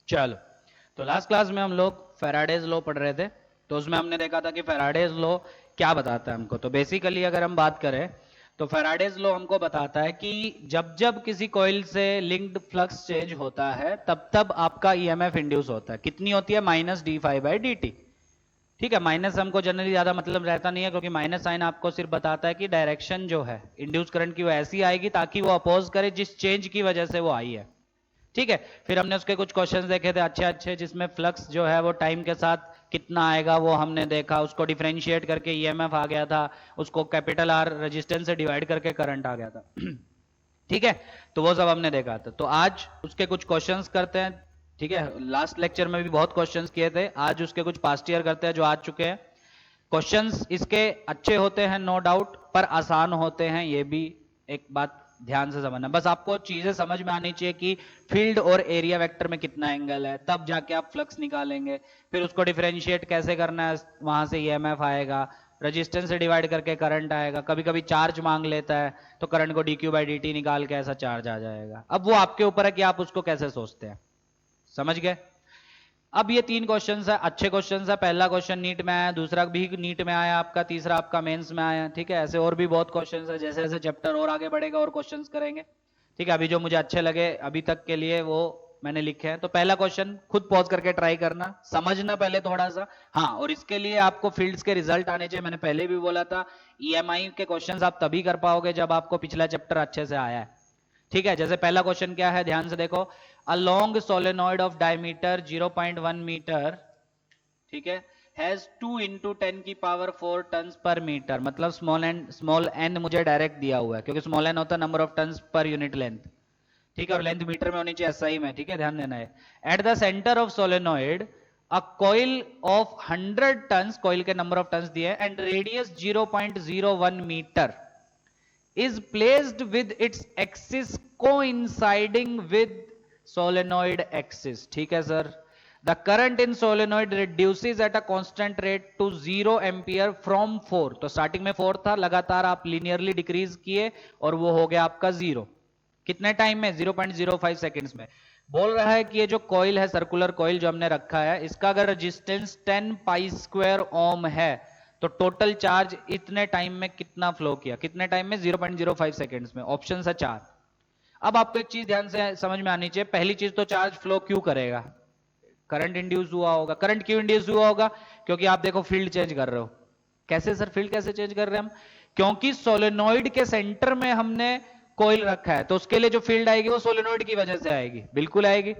चलो, तो last class में हम लोग फेराडेज लॉ पढ़ रहे थे। तो उसमें हमने देखा था कि फेराडेज लॉ क्या बताता है हमको। तो बेसिकली अगर हम बात करें तो फेराडेज लॉ हमको बताता है कि जब जब किसी कॉइल से लिंक्ड फ्लक्स चेंज होता है तब तब आपका ईएमएफ इंड्यूस होता है। कितनी होती है? Minus d phi by D t. ठीक है, माइनस हमको जनरली ज्यादा मतलब रहता नहीं है, क्योंकि माइनस साइन आपको सिर्फ बताता है कि डायरेक्शन जो है इंड्यूस करंट की वो ऐसी आएगी ताकि वो अपोज करे जिस चेंज की वजह से वो आई है। ठीक है, फिर हमने उसके कुछ क्वेश्चंस देखे थे अच्छे अच्छे, जिसमें फ्लक्स जो है वो टाइम के साथ कितना आएगा वो हमने देखा। उसको डिफरेंशिएट करके ईएमएफ आ गया था, उसको कैपिटल आर रेजिस्टेंस से डिवाइड करके करंट आ गया था। ठीक है, तो वो सब हमने देखा था। तो आज उसके कुछ क्वेश्चंस करते हैं। ठीक है, लास्ट लेक्चर में भी बहुत क्वेश्चंस किए थे, आज उसके कुछ पास्ट ईयर करते हैं जो आ चुके हैं। क्वेश्चंस इसके अच्छे होते हैं नो डाउट, पर आसान होते हैं, ये भी एक बात ध्यान से समझना। बस आपको चीजें समझ में आनी चाहिए कि फील्ड और एरिया वेक्टर में कितना एंगल है, तब जाके आप फ्लक्स निकालेंगे। फिर उसको डिफरेंशिएट कैसे करना है, वहां से ईएमएफ आएगा, रेजिस्टेंस से डिवाइड करके करंट आएगा। कभी कभी चार्ज मांग लेता है तो करंट को डीक्यू बाई डी टी निकाल के ऐसा चार्ज आ जाएगा। अब वो आपके ऊपर है कि आप उसको कैसे सोचते हैं। समझ गए? अब ये तीन क्वेश्चंस है, अच्छे क्वेश्चंस है। पहला क्वेश्चन नीट में आया, दूसरा भी नीट में आया आपका, तीसरा आपका मेंस में आया। ठीक है, ऐसे और भी बहुत क्वेश्चंस है, जैसे जैसे चैप्टर और आगे बढ़ेगा और क्वेश्चंस करेंगे। ठीक है, अभी जो मुझे अच्छे लगे अभी तक के लिए वो मैंने लिखे हैं। तो पहला क्वेश्चन खुद पॉज करके ट्राई करना, समझना पहले थोड़ा सा। हाँ, और इसके लिए आपको फील्ड्स के रिजल्ट आने चाहिए। मैंने पहले भी बोला था, ईएमआई के क्वेश्चंस आप तभी कर पाओगे जब आपको पिछला चैप्टर अच्छे से आया है। ठीक है, जैसे पहला क्वेश्चन क्या है, ध्यान से देखो। A long solenoid of diameter 0.1 metre, ठीक है, हैज 2 इंटू 10 की पावर 4 टन पर मीटर। मतलब स्मॉल एन मुझे डायरेक्ट दिया हुआ है, क्योंकि स्मॉल एन होता है number of turn per unit length. ठीक है, और लेंथ मीटर में होनी चाहिए एसआई में। ठीक है, ध्यान देना है। At the centre of solenoid a coil of 100 turn, coil के नंबर ऑफ टन दिए, and radius 0.01 metre is placed with its axis coinciding with solenoid axis. ठीक है sir. The current in solenoid reduces at a constant rate to 0 ampere from 4। तो starting में 4 था, लगातार आप linearly decrease किए और वो हो गया आपका 0। कितने टाइम में? 0.05 सेकेंड्स में। बोल रहा है कि ये जो कॉइल है, सर्कुलर कॉइल जो हमने रखा है, इसका अगर रेजिस्टेंस 10 पाई स्क्वायर ओम है तो टोटल चार्ज इतने टाइम में कितना फ्लो किया? कितने टाइम में? 0.05 सेकेंड्स में। ऑप्शन है 4। अब आपको एक चीज ध्यान से समझ में आनी चाहिए। पहली चीज तो चार्ज फ्लो क्यों करेगा? करंट इंड्यूस हुआ होगा। करंट क्यों इंड्यूस हुआ होगा? क्योंकि आप देखो फील्ड चेंज कर रहे हो। कैसे सर फील्ड कैसे चेंज कर रहे हैं हम? क्योंकि सोलेनॉइड के सेंटर में हमने कॉइल रखा है, तो उसके लिए जो फील्ड आएगी वो सोलेनॉइड की वजह से आएगी, बिल्कुल आएगी।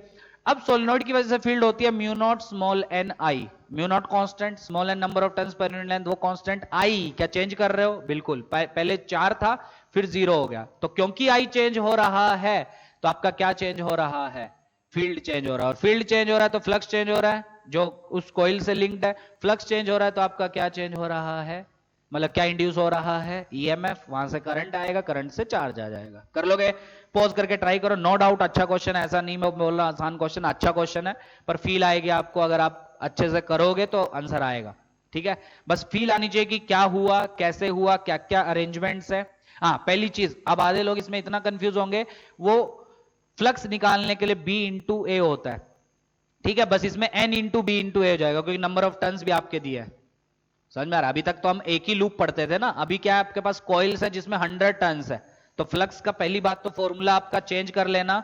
अब सोलेनॉइड की वजह से फील्ड होती है mu naught small n i. Mu naught constant, small n number of turns per unit length, वो कांस्टेंट। आई क्या चेंज कर रहे हो? बिल्कुल। पहले 4 था फिर 0 हो गया। तो क्योंकि आई चेंज हो रहा है तो आपका क्या चेंज हो रहा है? फील्ड चेंज हो रहा है। और फील्ड चेंज हो रहा है तो फ्लक्स चेंज हो रहा है, जो उस कॉइल से लिंक्ड है। फ्लक्स चेंज हो रहा है तो आपका क्या चेंज हो रहा है? मतलब क्या इंड्यूस हो रहा है? ईएमएफ। वहां से करंट आएगा, करंट से चार्ज आ जाएगा। कर लोगे? पॉज करके ट्राई करो। नो डाउट अच्छा क्वेश्चन है, ऐसा नहीं मैं बोल रहा आसान क्वेश्चन, अच्छा क्वेश्चन है, पर फील आएगी आपको। अगर आप अच्छे से करोगे तो आंसर आएगा। ठीक है, बस फील आनी चाहिए कि क्या हुआ, कैसे हुआ, क्या क्या अरेंजमेंट्स है। हाँ, पहली चीज, अब आधे लोग इसमें इतना कंफ्यूज होंगे, वो फ्लक्स निकालने के लिए बी इंटू ए होता है। ठीक है, बस इसमें एन इंटू बी इंटू ए हो जाएगा, क्योंकि नंबर ऑफ टर्न्स भी आपके दिए है। समझ में आ रहा है? अभी तक तो हम एक ही लूप पढ़ते थे ना, अभी क्या है आपके पास कॉइल्स है जिसमें 100 टर्न्स है। तो फ्लक्स का पहली बात तो फॉर्मूला आपका चेंज कर लेना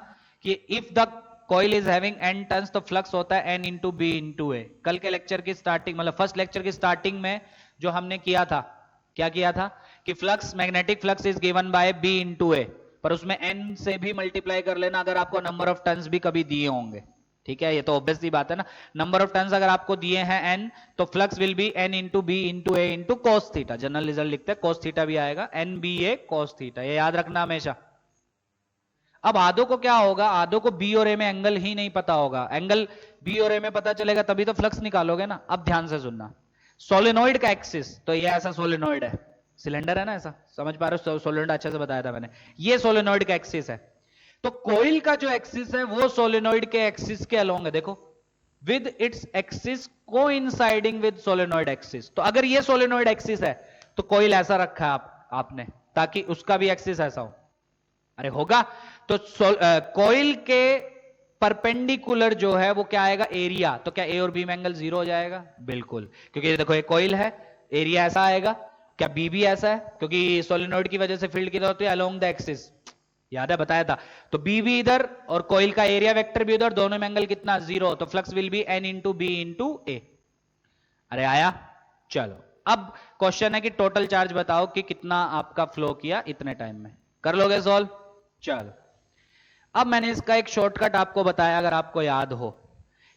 कि if the coil is having n turns तो फ्लक्स होता है एन इंटू बी इंटू ए। कल के लेक्चर की स्टार्टिंग, मतलब फर्स्ट लेक्चर की स्टार्टिंग में जो हमने किया था, क्या किया था कि flux, magnetic flux is given by B into A, पर उसमें एन से भी मल्टीप्लाई कर लेना अगर आपको नंबर ऑफ टर्न्स भी कभी दिए होंगे। ठीक है, ये तो ऑब्वियस सी बात है ना। नंबर ऑफ टर्न्स अगर आपको दिए हैं एन, तो flux will be N into B into A into cos theta. General result लिखते हैं कॉस थीटा भी आएगा, n B A cos theta, ये याद रखना हमेशा। अब आधो को क्या होगा, आधो को बी और ए में एंगल ही नहीं पता होगा। एंगल बी और ए में पता चलेगा तभी तो फ्लक्स निकालोगे ना। अब ध्यान से सुनना, सोलेनॉइड का एक्सिस, तो ये ऐसा सोलेनॉइड है, सिलेंडर है ना, ऐसा समझ पा रहे हो? सोलेनॉइड अच्छे से बताया था मैंने। ये सोलेनॉइड का एक्सिस है। तो कोइल का जो एक्सिस है वो सोलेनॉइड के एक्सिस के अलोंग है, देखो, with its axis coinciding with solenoid axis. तो अगर ये सोलेनॉइड एक्सिस है तो कोइल ऐसा रखा है आपने, ताकि उसका भी एक्सिस ऐसा हो। अरे होगा। तो कोइल के परपेंडिकुलर जो है वो क्या आएगा, एरिया। तो क्या ए और बी में एंगल 0 हो जाएगा? बिल्कुल, क्योंकि देखो एक कॉइल है, एरिया ऐसा आएगा। क्या बी भी ऐसा है? क्योंकि सोलिनॉइड की वजह से फील्ड किधर होती है, अलोंग द एक्सिस, याद है बताया था। तो बी भी इधर और कॉइल का एरिया वेक्टर भी उधर, दोनों में एंगल कितना, 0। तो flux will be N into B into A. अरे आया? चलो अब क्वेश्चन है कि टोटल चार्ज बताओ कि कितना आपका फ्लो किया इतने टाइम में। कर लोगे सॉल्व? चलो अब मैंने इसका एक शॉर्टकट आपको बताया, अगर आपको याद हो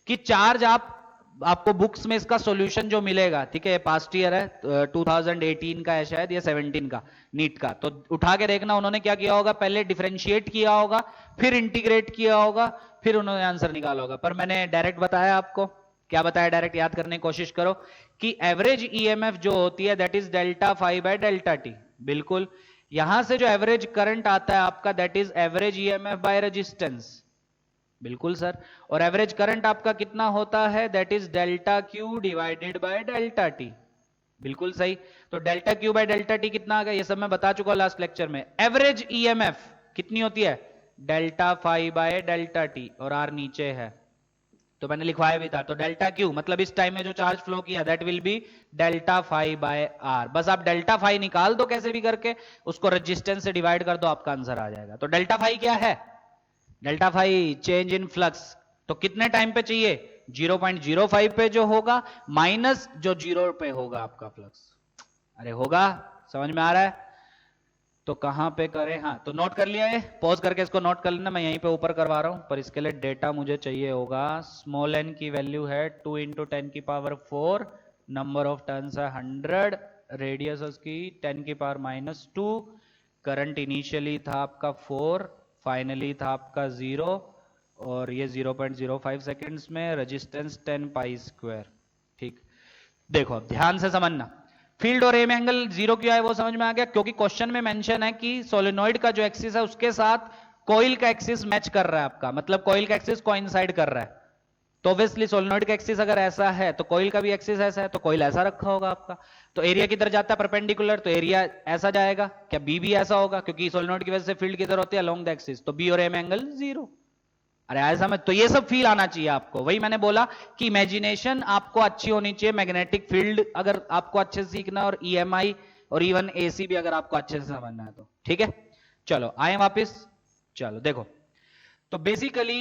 कि चार्ज आपको बुक्स में इसका सॉल्यूशन जो मिलेगा, ठीक है, पास्ट ईयर है 2018 का है शायद या 17 का नीट का, तो उठा के देखना उन्होंने क्या किया होगा, पहले डिफरेंशिएट किया होगा, फिर इंटीग्रेट किया होगा, फिर उन्होंने आंसर निकाला होगा। पर मैंने डायरेक्ट बताया आपको, क्या बताया डायरेक्ट, याद करने की कोशिश करो कि एवरेज ईएमएफ जो होती है that is delta phi by delta t. बिल्कुल, यहां से जो एवरेज करंट आता है आपका that is average EMF by resistance. बिल्कुल सर, और एवरेज करंट आपका कितना होता है, that is delta q divided by delta t. बिल्कुल सही। तो delta q by delta t कितना आ गया, ये सब मैं बता चुका हूं लास्ट लेक्चर में। एवरेज ईएमएफ कितनी होती है, delta phi by delta T, और आर नीचे है तो मैंने लिखवाया भी था। तो डेल्टा क्यू मतलब इस टाइम में जो चार्ज फ्लो किया that will be delta phi by R. बस आप डेल्टा फाई निकाल दो कैसे भी करके, उसको रेजिस्टेंस से डिवाइड कर दो, आपका आंसर आ जाएगा। तो डेल्टा फाई क्या है, delta phi change in flux. तो कितने टाइम पे चाहिए, 0.05 पे जो होगा माइनस जो 0 पे होगा आपका फ्लक्स। अरे होगा, समझ में आ रहा है? तो कहां पे करें, हाँ तो नोट कर लिया है, पॉज करके इसको नोट कर लेना, मैं यहीं पे ऊपर करवा रहा हूं, पर इसके लिए डेटा मुझे चाहिए होगा। स्मॉल एन की वैल्यू है 2 इंटू 10 की पावर 4, नंबर ऑफ टर्न्स है 100, रेडियस उसकी 10 की पावर -2, करंट इनिशियली था आपका 4, फाइनली था आपका 0, और ये 0.05 सेकेंड्स में, रेजिस्टेंस 10 पाई स्क्वायर। ठीक, देखो अब ध्यान से समझना, फील्ड और ए में एंगल 0 क्यों है वो समझ में आ गया, क्योंकि क्वेश्चन में मेंशन है कि सोलेनॉइड का जो एक्सिस है उसके साथ कॉइल का एक्सिस मैच कर रहा है आपका, मतलब कॉइल का एक्सिस कोइंसाइड कर रहा है। तो ऑब्वियसली सोलेनॉइड का एक्सिस अगर ऐसा है तो कॉइल का भी एक्सिस ऐसा है, तो कॉइल ऐसा रखा होगा आपका। तो एरिया किधर जाता है, परपेंडिकुलर, तो एरिया ऐसा जाएगा। क्या बी भी ऐसा होगा, क्योंकि सोलेनॉइड की वजह से फील्ड किधर होती है, अलोंग द एक्सिस, तो बी और ए में एंगल 0। अरे आया समझ? तो ये सब फील आना चाहिए आपको, वही मैंने बोला कि इमेजिनेशन आपको अच्छी होनी चाहिए, मैग्नेटिक फील्ड अगर आपको अच्छे से सीखना, और ईएमआई और इवन एसी भी अगर आपको अच्छे से समझना है तो ठीक है। चलो आए वापिस, चलो देखो, तो बेसिकली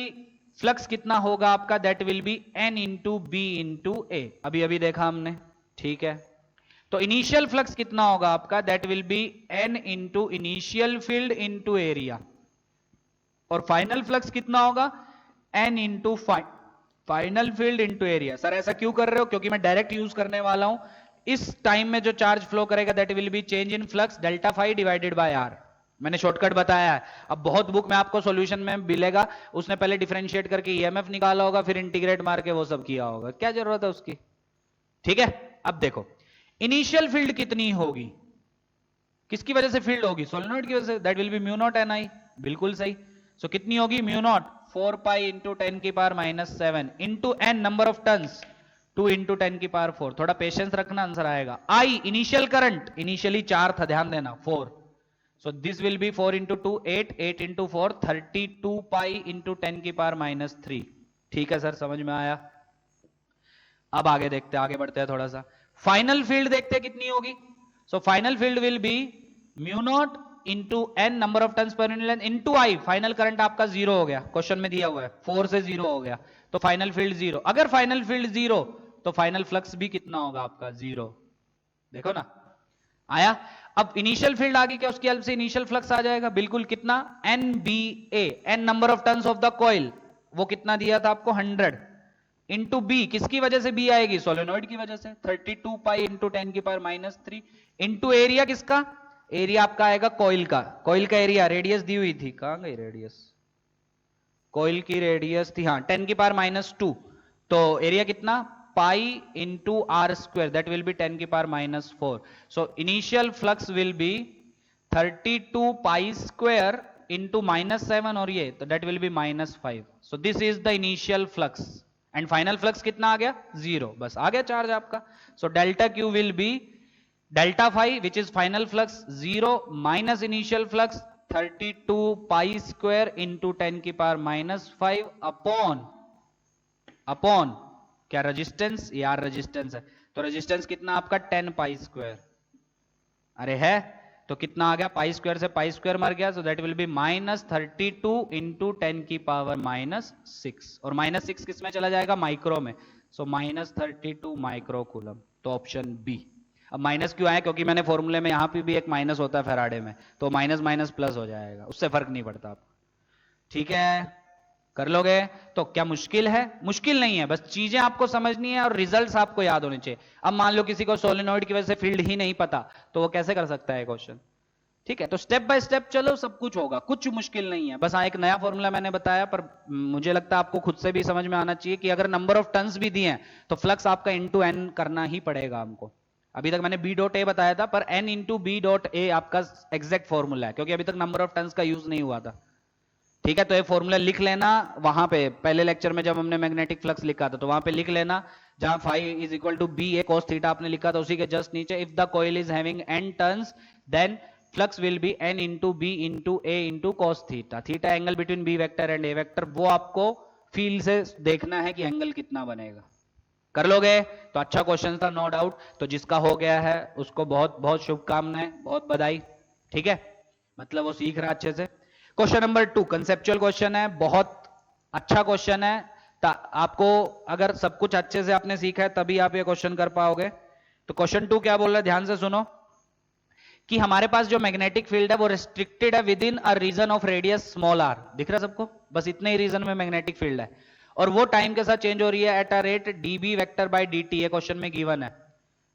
फ्लक्स कितना होगा आपका, that will be N into B into A, अभी अभी देखा हमने, ठीक है। तो इनिशियल फ्लक्स कितना होगा आपका, that will be N into initial field into area, और फाइनल फ्लक्स कितना होगा, n into final field into area. Sir ऐसा क्यों कर रहे हो, क्योंकि मैं डायरेक्ट यूज करने वाला हूं, इस टाइम में जो चार्ज फ्लो करेगा that will be change in flux delta phi divided by R. मैंने शॉर्टकट बताया है, अब बहुत बुक में आपको सॉल्यूशन में मिलेगा, उसने पहले डिफरेंशिएट करके ईएमएफ निकाला होगा, फिर इंटीग्रेट मार के वो सब किया होगा, क्या जरूरत है उसकी, ठीक है। अब देखो इनिशियल फील्ड कितनी होगी, किसकी वजह से फील्ड होगी, सोलेनॉइड की वजह से, that will be mu naught N I. बिल्कुल सही। सो कितनी होगी, म्यू नॉट 4 पाई इंटू 10 की power -7 into n number of turns 2 into 10 की पावर 4। थोड़ा पेशेंस रखना, आंसर आएगा। आई इनिशियल करंट, इनिशियली 4 था, ध्यान देना 4, सो this will B 4 into 2 8, 8 into 4 32 pi into 10 की पावर -3। ठीक है सर, समझ में आया। अब आगे देखते हैं, आगे बढ़ते हैं थोड़ा सा, फाइनल फील्ड देखते हैं कितनी होगी। So final field will be mu naught into n number of turns per unit length into i. Final current आपका 0 हो गया, क्वेश्चन में दिया हुआ है 4 से 0 हो गया, तो फाइनल फील्ड 0। अगर फाइनल फील्ड 0 तो फाइनल फ्लक्स भी कितना होगा आपका, 0। देखो ना आया। अब इनिशियल फील्ड आ गई, क्या उसकी हेल्प से इनिशियल फ्लक्स आ जाएगा, बिल्कुल, कितना, n B A, n number of turns of the coil, वो कितना दिया था आपको 100 इंटू बी, किसकी वजह से बी आएगी, सोलेनॉइड की वजह से, 32 पाई इंटू 10 की पावर -3 इंटू एरिया, किसका एरिया आपका आएगा, कॉइल का, कॉइल का एरिया, रेडियस दी हुई थी, कहां गई रेडियस, कॉइल की रेडियस थी, हाँ 10 की पावर -2, तो एरिया कितना, pi into r square, that will be 10 की power -4। So initial flux will be 32 pi square into -7, और ये तो that will be -5। So this is the initial flux, and final flux कितना आ गया, 0। बस आ गया चार्ज आपका। So delta q will be delta phi which is final flux 0 minus initial flux 32 pi square into 10⁻⁻5 upon क्या resistance, यार resistance है तो रेजिस्टेंस कितना आपका 10 पाई स्क्वायर, अरे है तो कितना आ गया, पाई स्क्वायर से पाई स्क्वायर मर गया, सो दैट विल बी -32 इंटू 10⁻⁻6 और -6 किस में चला जाएगा, माइक्रो में, सो -32 माइक्रो कूलम, तो ऑप्शन बी। अब माइनस क्यों आया, क्योंकि मैंने फॉर्मूले में यहां पे भी एक माइनस होता है फैराडे में, तो माइनस माइनस प्लस हो जाएगा, उससे फर्क नहीं पड़ता आपको, ठीक है कर लोगे। तो क्या मुश्किल है, मुश्किल नहीं है, बस चीजें आपको समझनी है और रिजल्ट्स आपको याद होने चाहिए। अब मान लो किसी को सोलेनोइड की वजह से फील्ड ही नहीं पता, तो वो कैसे कर सकता है क्वेश्चन, ठीक है। तो स्टेप बाय स्टेप चलो, सब कुछ होगा, कुछ मुश्किल नहीं है, बस हाँ एक नया फॉर्मूला मैंने बताया, पर मुझे लगता है आपको खुद से भी समझ में आना चाहिए कि अगर नंबर ऑफ टन्स भी दिए हैं तो फ्लक्स आपका इनटू एन करना ही पड़ेगा हमको। अभी तक मैंने बी डॉट ए बताया था, पर n into B dot A आपका एग्जैक्ट फॉर्मूला है, क्योंकि अभी तक नंबर ऑफ टन्स का यूज नहीं हुआ था, ठीक है। तो ये फॉर्मूला लिख लेना, वहां पे पहले लेक्चर में जब हमने मैग्नेटिक फ्लक्स लिखा था तो वहां पे लिख लेना, जहां phi is equal to B A cos theta आपने लिखा था, उसी के जस्ट नीचे if the coil is having n turns then flux will be N into B into A into cos theta, theta angle between B vector and A vector, वो आपको field से देखना है कि एंगल कितना बनेगा, कर लोगे। तो अच्छा क्वेश्चन था नो डाउट, तो जिसका हो गया है उसको बहुत बहुत शुभकामनाएं, बहुत बधाई, ठीक है, मतलब वो सीख रहा अच्छे से। क्वेश्चन नंबर 2 कंसेप्चुअल क्वेश्चन है, बहुत अच्छा क्वेश्चन है, आपको अगर सब कुछ अच्छे से आपने सीखा है तभी आप ये क्वेश्चन कर पाओगे। तो क्वेश्चन 2 क्या बोल रहा है, ध्यान से सुनो, कि हमारे पास जो मैग्नेटिक फील्ड है वो रिस्ट्रिक्टेड है within a region of radius small r, दिख रहा है सबको, बस इतने ही रीजन में मैग्नेटिक फील्ड है, और वो टाइम के साथ चेंज हो रही है at a rate dB vector by dt, ये क्वेश्चन में गिवन है,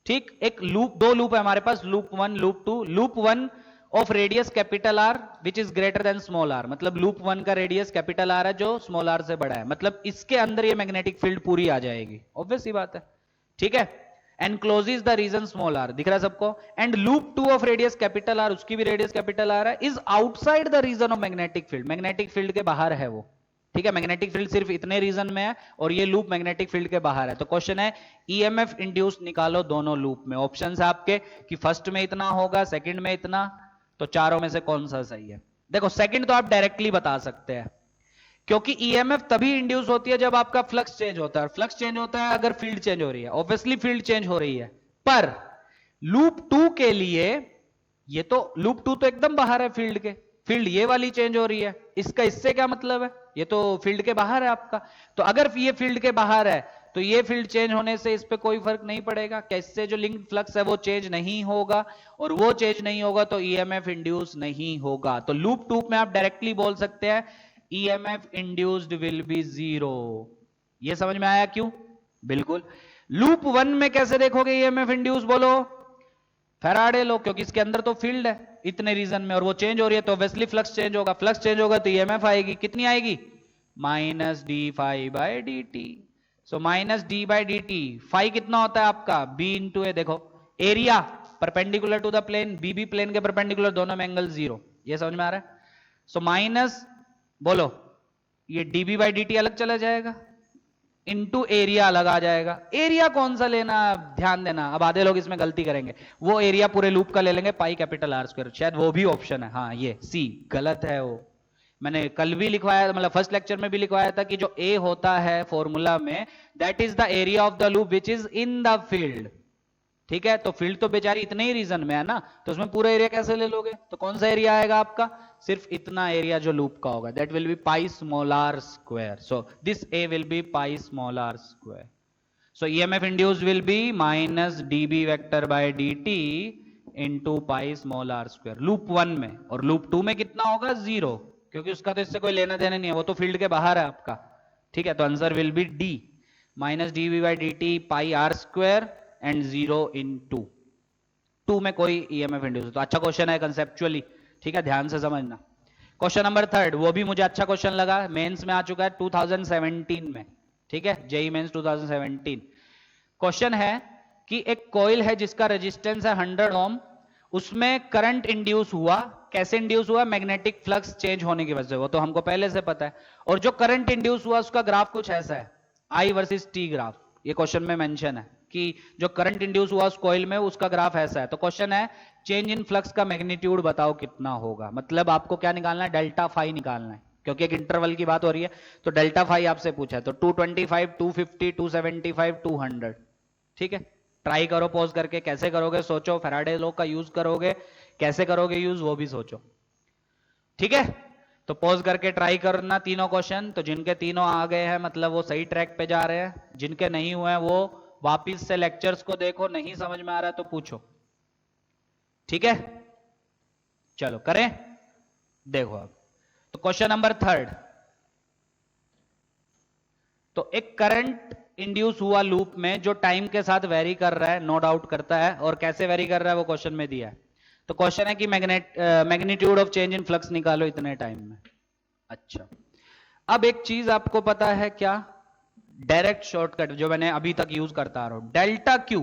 ठीक। एक लूप, दो लूप है हमारे पास, loop 1 loop 2, loop 1 of radius capital R which is greater than small R, मतलब लूप 1 का रेडियस कैपिटल आर है जो स्मॉल आर से बड़ा है, मतलब इसके अंदर ये मैग्नेटिक फील्ड पूरी आ जाएगी, ऑब्वियस सी बात है, ठीक है। Encloses the region small r, दिख रहा है सबको, and loop 2 of radius capital R, उसकी भी रेडियस कैपिटल आर है, is outside the region of magnetic field, magnetic field के बाहर है वो, ठीक है। मैग्नेटिक फील्ड सिर्फ इतने रीजन में है और ये लूप मैग्नेटिक फील्ड के बाहर है। तो क्वेश्चन है ईएमएफ इंड्यूस निकालो दोनों लूप में, ऑप्शंस है आपके कि फर्स्ट में इतना होगा, सेकंड में इतना, तो चारों में से कौन सा सही है। देखो सेकंड तो आप डायरेक्टली बता सकते हैं, क्योंकि ईएमएफ तभी इंड्यूस होती है जब आपका फ्लक्स चेंज होता है, फ्लक्स चेंज होता है अगर फील्ड चेंज हो रही है, ऑब्वियसली फील्ड चेंज हो रही है, पर लूप 2 के लिए ये तो लूप 2 तो एकदम बाहर है फील्ड के, फील्ड ये वाली चेंज हो रही है, इसका इससे क्या मतलब है, ये तो फील्ड के बाहर है आपका, तो अगर ये फील्ड के बाहर है तो ये फील्ड चेंज होने से इस पे कोई फर्क नहीं पड़ेगा, कैसे जो लिंक्ड फ्लक्स है वो चेंज नहीं होगा, और वो चेंज नहीं होगा तो ईएमएफ इंड्यूस नहीं होगा। तो लूप 2 में आप डायरेक्टली बोल सकते हैं ईएमएफ इंड्यूस्ड विल बी 0, ये समझ में आया क्यों, बिल्कुल। लूप 1 में कैसे देखोगे ईएमएफ इंड्यूस, बोलो फैराडे लो, क्योंकि इसके अंदर तो फील्ड है इतने रीजन में और वो चेंज हो रही है, तो ऑब्वियसली फ्लक्स चेंज होगा, फ्लक्स चेंज होगा तो ईएमएफ आएगी, कितनी आएगी, minus d phi by d T, so minus d by d t, phi कितना होता है आपका बी इंटू ए, देखो area perpendicular to the plane, B B plane के परपेंडिकुलर, दोनों में एंगल 0, ये समझ में आ रहा है। सो माइनस बोलो ये डीबी बाई डी टी अलग चला जाएगा, इनटू एरिया अलग आ जाएगा, एरिया कौन सा लेना ध्यान देना, अब आधे लोग इसमें गलती करेंगे, वो एरिया पूरे लूप का ले लेंगे पाई कैपिटल आर स्क्वायर, शायद वो भी ऑप्शन है, हाँ ये सी गलत है, वो मैंने कल भी लिखवाया, मतलब फर्स्ट लेक्चर में भी लिखवाया था कि जो ए होता है फॉर्मूला में that is the area of the loop which is in the field, ठीक है। तो फील्ड तो बेचारी इतने ही रीजन में है ना, तो उसमें पूरा एरिया कैसे ले लोगे, तो कौन सा एरिया आएगा आपका, सिर्फ इतना एरिया जो लूप का होगा, that will be pi small r square, so this A will be pi small r square, so EMF induced will be minus d B vector by d t into pi small r square loop 1 में, और loop 2 में कितना होगा 0, क्योंकि उसका तो इससे कोई लेना देना नहीं है, वो तो फील्ड के बाहर है आपका, ठीक है। तो answer will be D, minus d B by D t pi r square and 0 in 2 में कोई ईएमएफ इंड्यूस, तो अच्छा क्वेश्चन है कंसेप्चुअली, ठीक है, ध्यान से समझना। क्वेश्चन नंबर 3 वो भी मुझे अच्छा क्वेश्चन लगा, मेंस में आ चुका है 2017 में, ठीक है, जेई मेंस 2017। क्वेश्चन है कि एक कॉइल है जिसका रेजिस्टेंस है 100 ओम, उसमें करंट इंड्यूस हुआ, कैसे इंड्यूस हुआ, मैग्नेटिक फ्लक्स चेंज होने की वजह से, वो तो हमको पहले से पता है, और जो करंट इंड्यूस हुआ उसका ग्राफ कुछ ऐसा है, आई वर्सेस टी ग्राफ, ये क्वेश्चन में मेंशन है, कि जो करंट इंड्यूस हुआ उस कॉइल में उसका ग्राफ ऐसा है। तो क्वेश्चन है चेंज इन फ्लक्स का मैग्नीट्यूड बताओ कितना होगा, मतलब आपको क्या निकालना है, डेल्टा फाई निकालना है, क्योंकि एक इंटरवल की बात हो रही है। तो डेल्टा फाई आपसे पूछा है, तो 225, 250, 275, 200। ठीक है, ट्राई करो पॉज करके, कैसे करोगे सोचो, फैराडे लॉ का यूज करोगे, कैसे करोगे यूज वो भी सोचो। ठीक है, तो पॉज करके ट्राई करना तीनों क्वेश्चन। तो जिनके तीनों आ गए हैं मतलब वो सही ट्रैक पे जा रहे हैं, जिनके नहीं हुए हैं वो वापिस से लेक्चर्स को देखो, नहीं समझ में आ रहा है तो पूछो। ठीक है, चलो करें, देखो अब तो क्वेश्चन नंबर 3। तो एक करंट इंड्यूस हुआ लूप में जो टाइम के साथ वेरी कर रहा है, नो डाउट करता है, और कैसे वेरी कर रहा है वो क्वेश्चन में दिया है। तो क्वेश्चन है कि magnitude of change in flux निकालो इतने टाइम में। अच्छा, अब एक चीज आपको पता है क्या, डायरेक्ट शॉर्टकट जो मैंने अभी तक यूज करता आ रहा हूं, डेल्टा क्यू।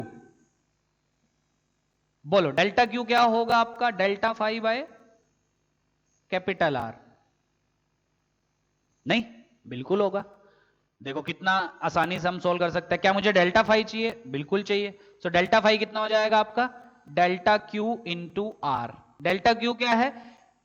बोलो डेल्टा क्यू क्या होगा आपका, delta phi by capital R. नहीं, बिल्कुल होगा। देखो कितना आसानी से हम सोल्व कर सकते हैं। क्या मुझे डेल्टा फाई चाहिए, बिल्कुल चाहिए। तो डेल्टा फाई कितना हो जाएगा आपका, delta q into R. Delta q क्या है,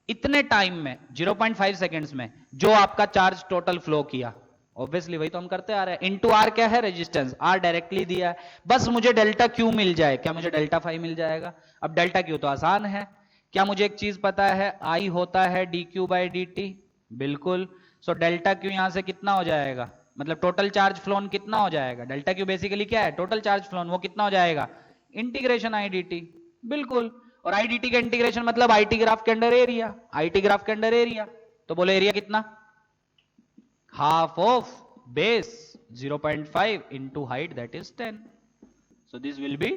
इतने टाइम में 0.5 सेकेंड्स में जो आपका चार्ज टोटल फ्लो किया, ऑब्वियसली वही तो हम करते आ रहे हैं। इंटू आर क्या है, रेजिस्टेंस, आर डायरेक्टली दिया है, बस मुझे डेल्टा क्यू मिल जाए, क्या मुझे डेल्टा फाई मिल जाएगा। अब डेल्टा क्यू तो आसान है। क्या मुझे एक चीज पता है, आई होता है D Q by D T, बिल्कुल। सो डेल्टा क्यू यहां से कितना हो जाएगा, मतलब टोटल चार्ज फ्लोन कितना हो जाएगा, डेल्टा क्यू बेसिकली क्या है, टोटल चार्ज फ्लोन, वो कितना हो जाएगा, इंटीग्रेशन आई डी टी, बिल्कुल। और आई डी टी का इंटीग्रेशन मतलब आई टी ग्राफ के अंडर एरिया, आई टी ग्राफ के अंडर एरिया। तो बोले एरिया कितना, half of base 0.5 into height that is 10, so this will be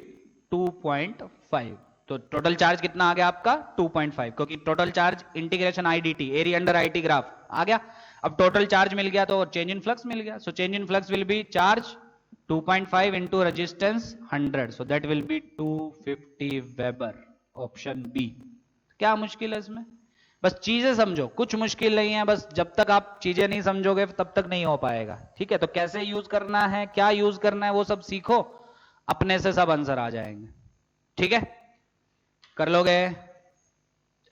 2.5। तो टोटल चार्ज कितना आ गया आपका 2.5, क्योंकि total charge integration I D T, area under I T graph आ गया। अब टोटल चार्ज मिल गया तो चेंज इन फ्लक्स मिल गया, so change in flux will be charge 2.5 into resistance 100, so that will be 250 weber, option B. क्या मुश्किल है इसमें, बस चीजें समझो, कुछ मुश्किल नहीं है, बस जब तक आप चीजें नहीं समझोगे तब तक नहीं हो पाएगा। ठीक है, तो कैसे यूज करना है, क्या यूज करना है वो सब सीखो, अपने से सब आंसर आ जाएंगे। ठीक है, कर लोगे,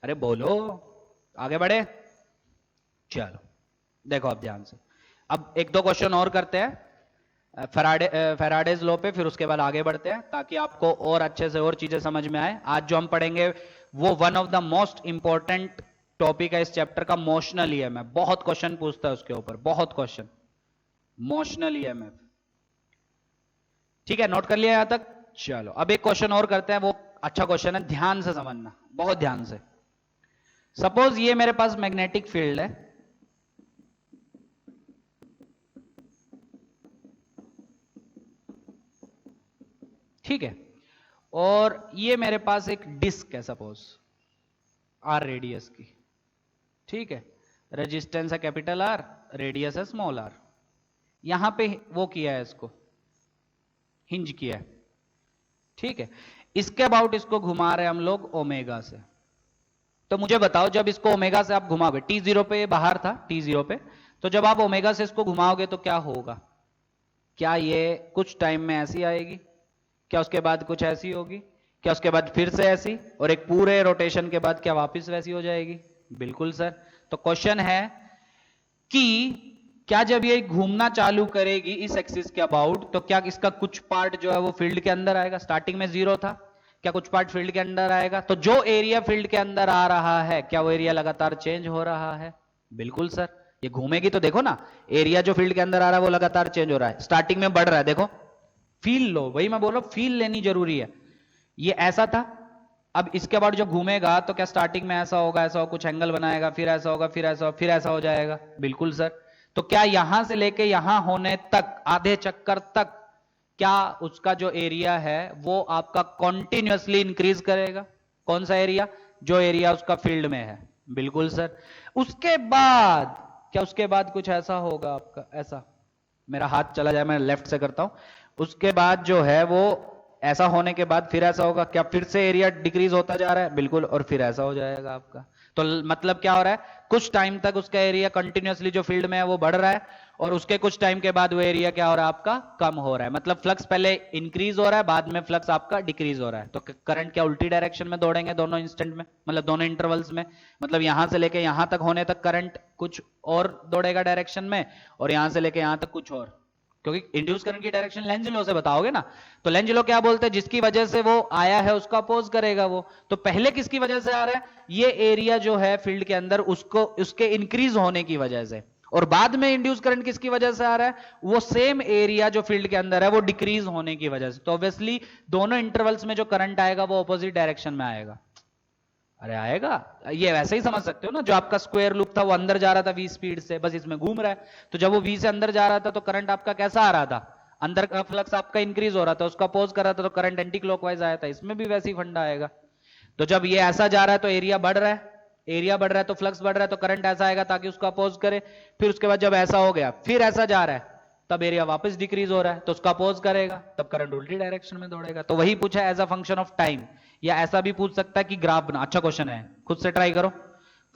अरे बोलो, आगे बढ़े, चलो देखो अब ध्यान से। अब एक दो क्वेश्चन और करते हैं फैराडेज लॉ पे, फिर उसके बाद आगे बढ़ते हैं ताकि आपको और अच्छे से और चीजें समझ में आए। आज जो हम पढ़ेंगे वो one of the most important topic है इस चैप्टर का, मोशनल ईएमएफ। बहुत क्वेश्चन पूछता है उसके ऊपर, बहुत क्वेश्चन, मोशनल ईएमएफ। ठीक है, नोट कर लिया यहां तक। चलो अब एक क्वेश्चन और करते हैं, वो अच्छा क्वेश्चन है, ध्यान से समझना, बहुत ध्यान से। सपोज ये मेरे पास मैग्नेटिक फील्ड है, ठीक है, और ये मेरे पास एक डिस्क है सपोज आर रेडियस की, ठीक है, रेजिस्टेंस है कैपिटल आर, रेडियस है स्मॉल आर। यहां पे वो किया है, इसको हिंज किया है, ठीक है। इसके अबाउट इसको घुमा रहे हैं हम लोग ओमेगा से। तो मुझे बताओ जब इसको ओमेगा से आप घुमाओगे, T0 पे बाहर था, T0 पे, तो जब आप ओमेगा से इसको घुमाओगे तो क्या होगा, क्या ये कुछ टाइम में ऐसी आएगी, क्या उसके बाद कुछ ऐसी होगी, क्या उसके बाद फिर से ऐसी, और एक पूरे रोटेशन के बाद क्या वापस वैसी हो जाएगी, बिल्कुल सर। तो क्वेश्चन है कि क्या जब ये घूमना चालू करेगी इस एक्सिस के अबाउट, तो क्या इसका कुछ पार्ट जो है वो फील्ड के अंदर आएगा, स्टार्टिंग में 0 था, क्या कुछ पार्ट फील्ड के अंदर आएगा, तो जो एरिया फील्ड के अंदर आ रहा है क्या वो एरिया लगातार चेंज हो रहा है, बिल्कुल सर। ये घूमेगी तो देखो ना, एरिया जो फील्ड के अंदर आ रहा है वो लगातार चेंज हो रहा है, स्टार्टिंग में बढ़ रहा है, देखो फील लो, वही मैं बोल रहा हूं, फील लेनी जरूरी है। ये ऐसा था, अब इसके बाद जब घूमेगा तो क्या स्टार्टिंग में ऐसा होगा, ऐसा हो, कुछ एंगल बनाएगा, फिर ऐसा होगा, फिर ऐसा, फिर ऐसा हो जाएगा, बिल्कुल सर। तो क्या यहां से लेके यहां होने तक, आधे चक्कर तक, क्या उसका जो एरिया है वो आपका कॉन्टिन्यूअसली इंक्रीज करेगा, कौन सा एरिया, जो एरिया उसका फील्ड में है, बिल्कुल सर। उसके बाद क्या, उसके बाद कुछ ऐसा होगा आपका, ऐसा, मेरा हाथ चला जाए, मैं लेफ्ट से करता हूं, उसके बाद जो है वो ऐसा होने के बाद फिर ऐसा होगा, क्या फिर से एरिया डिक्रीज होता जा रहा है, बिल्कुल, और फिर ऐसा हो जाएगा आपका। तो मतलब क्या हो रहा है, कुछ टाइम तक उसका एरिया कंटिन्यूअसली जो फील्ड में है वो बढ़ रहा है, और उसके कुछ टाइम के बाद वो एरिया क्या हो रहा है आपका, कम हो रहा है। मतलब फ्लक्स पहले इंक्रीज हो रहा है, बाद में फ्लक्स आपका डिक्रीज हो रहा है। तो करंट क्या उल्टी डायरेक्शन में दौड़ेंगे दोनों इंस्टेंट में, मतलब दोनों इंटरवल्स में। मतलब यहां से लेके यहां तक होने तक करंट कुछ और दौड़ेगा डायरेक्शन में, और यहां से लेके यहां तक कुछ और, क्योंकि इंड्यूस करंट की डायरेक्शन लेंज लॉ से बताओगे ना। तो लेंज लॉ क्या बोलते हैं, जिसकी वजह से वो आया है उसका अपोज करेगा वो। तो पहले किसकी वजह से आ रहा है, ये एरिया जो है फील्ड के अंदर उसको उसके इंक्रीज होने की वजह से, और बाद में इंड्यूस करंट किसकी वजह से आ रहा है, वो सेम एरिया जो फील्ड के अंदर है वो डिक्रीज होने की वजह से। तो ऑब्वियसली दोनों इंटरवल्स में जो करंट आएगा वो ऑपोजिट डायरेक्शन में आएगा। अरे आएगा, ये वैसे ही समझ सकते हो ना, जो आपका स्क्वायर लूप था वो अंदर जा रहा था v स्पीड से, बस इसमें घूम रहा है। तो जब वो v से अंदर जा रहा था तो करंट आपका कैसा आ रहा था, अंदर का फ्लक्स आपका इंक्रीज हो रहा था, उसका अपोज कर रहा था, तो करंट एंटी क्लॉकवाइज आया था। इसमें भी वैसे ही फंडा आएगा। तो जब ये ऐसा जा रहा है तो एरिया बढ़ रहा है, एरिया बढ़ रहा है तो फ्लक्स बढ़ रहा है, तो करंट ऐसा आएगा ताकि उसका अपोज करे। फिर उसके बाद जब ऐसा हो गया फिर ऐसा जा रहा है, तब एरिया वापस डिक्रीज हो रहा है तो उसका अपोज करेगा, तब करंट उल्टी डायरेक्शन में दौड़ेगा। तो वही पूछा as a function of time, या ऐसा भी पूछ सकता है कि ग्राफ बना। अच्छा क्वेश्चन है, खुद से ट्राई करो।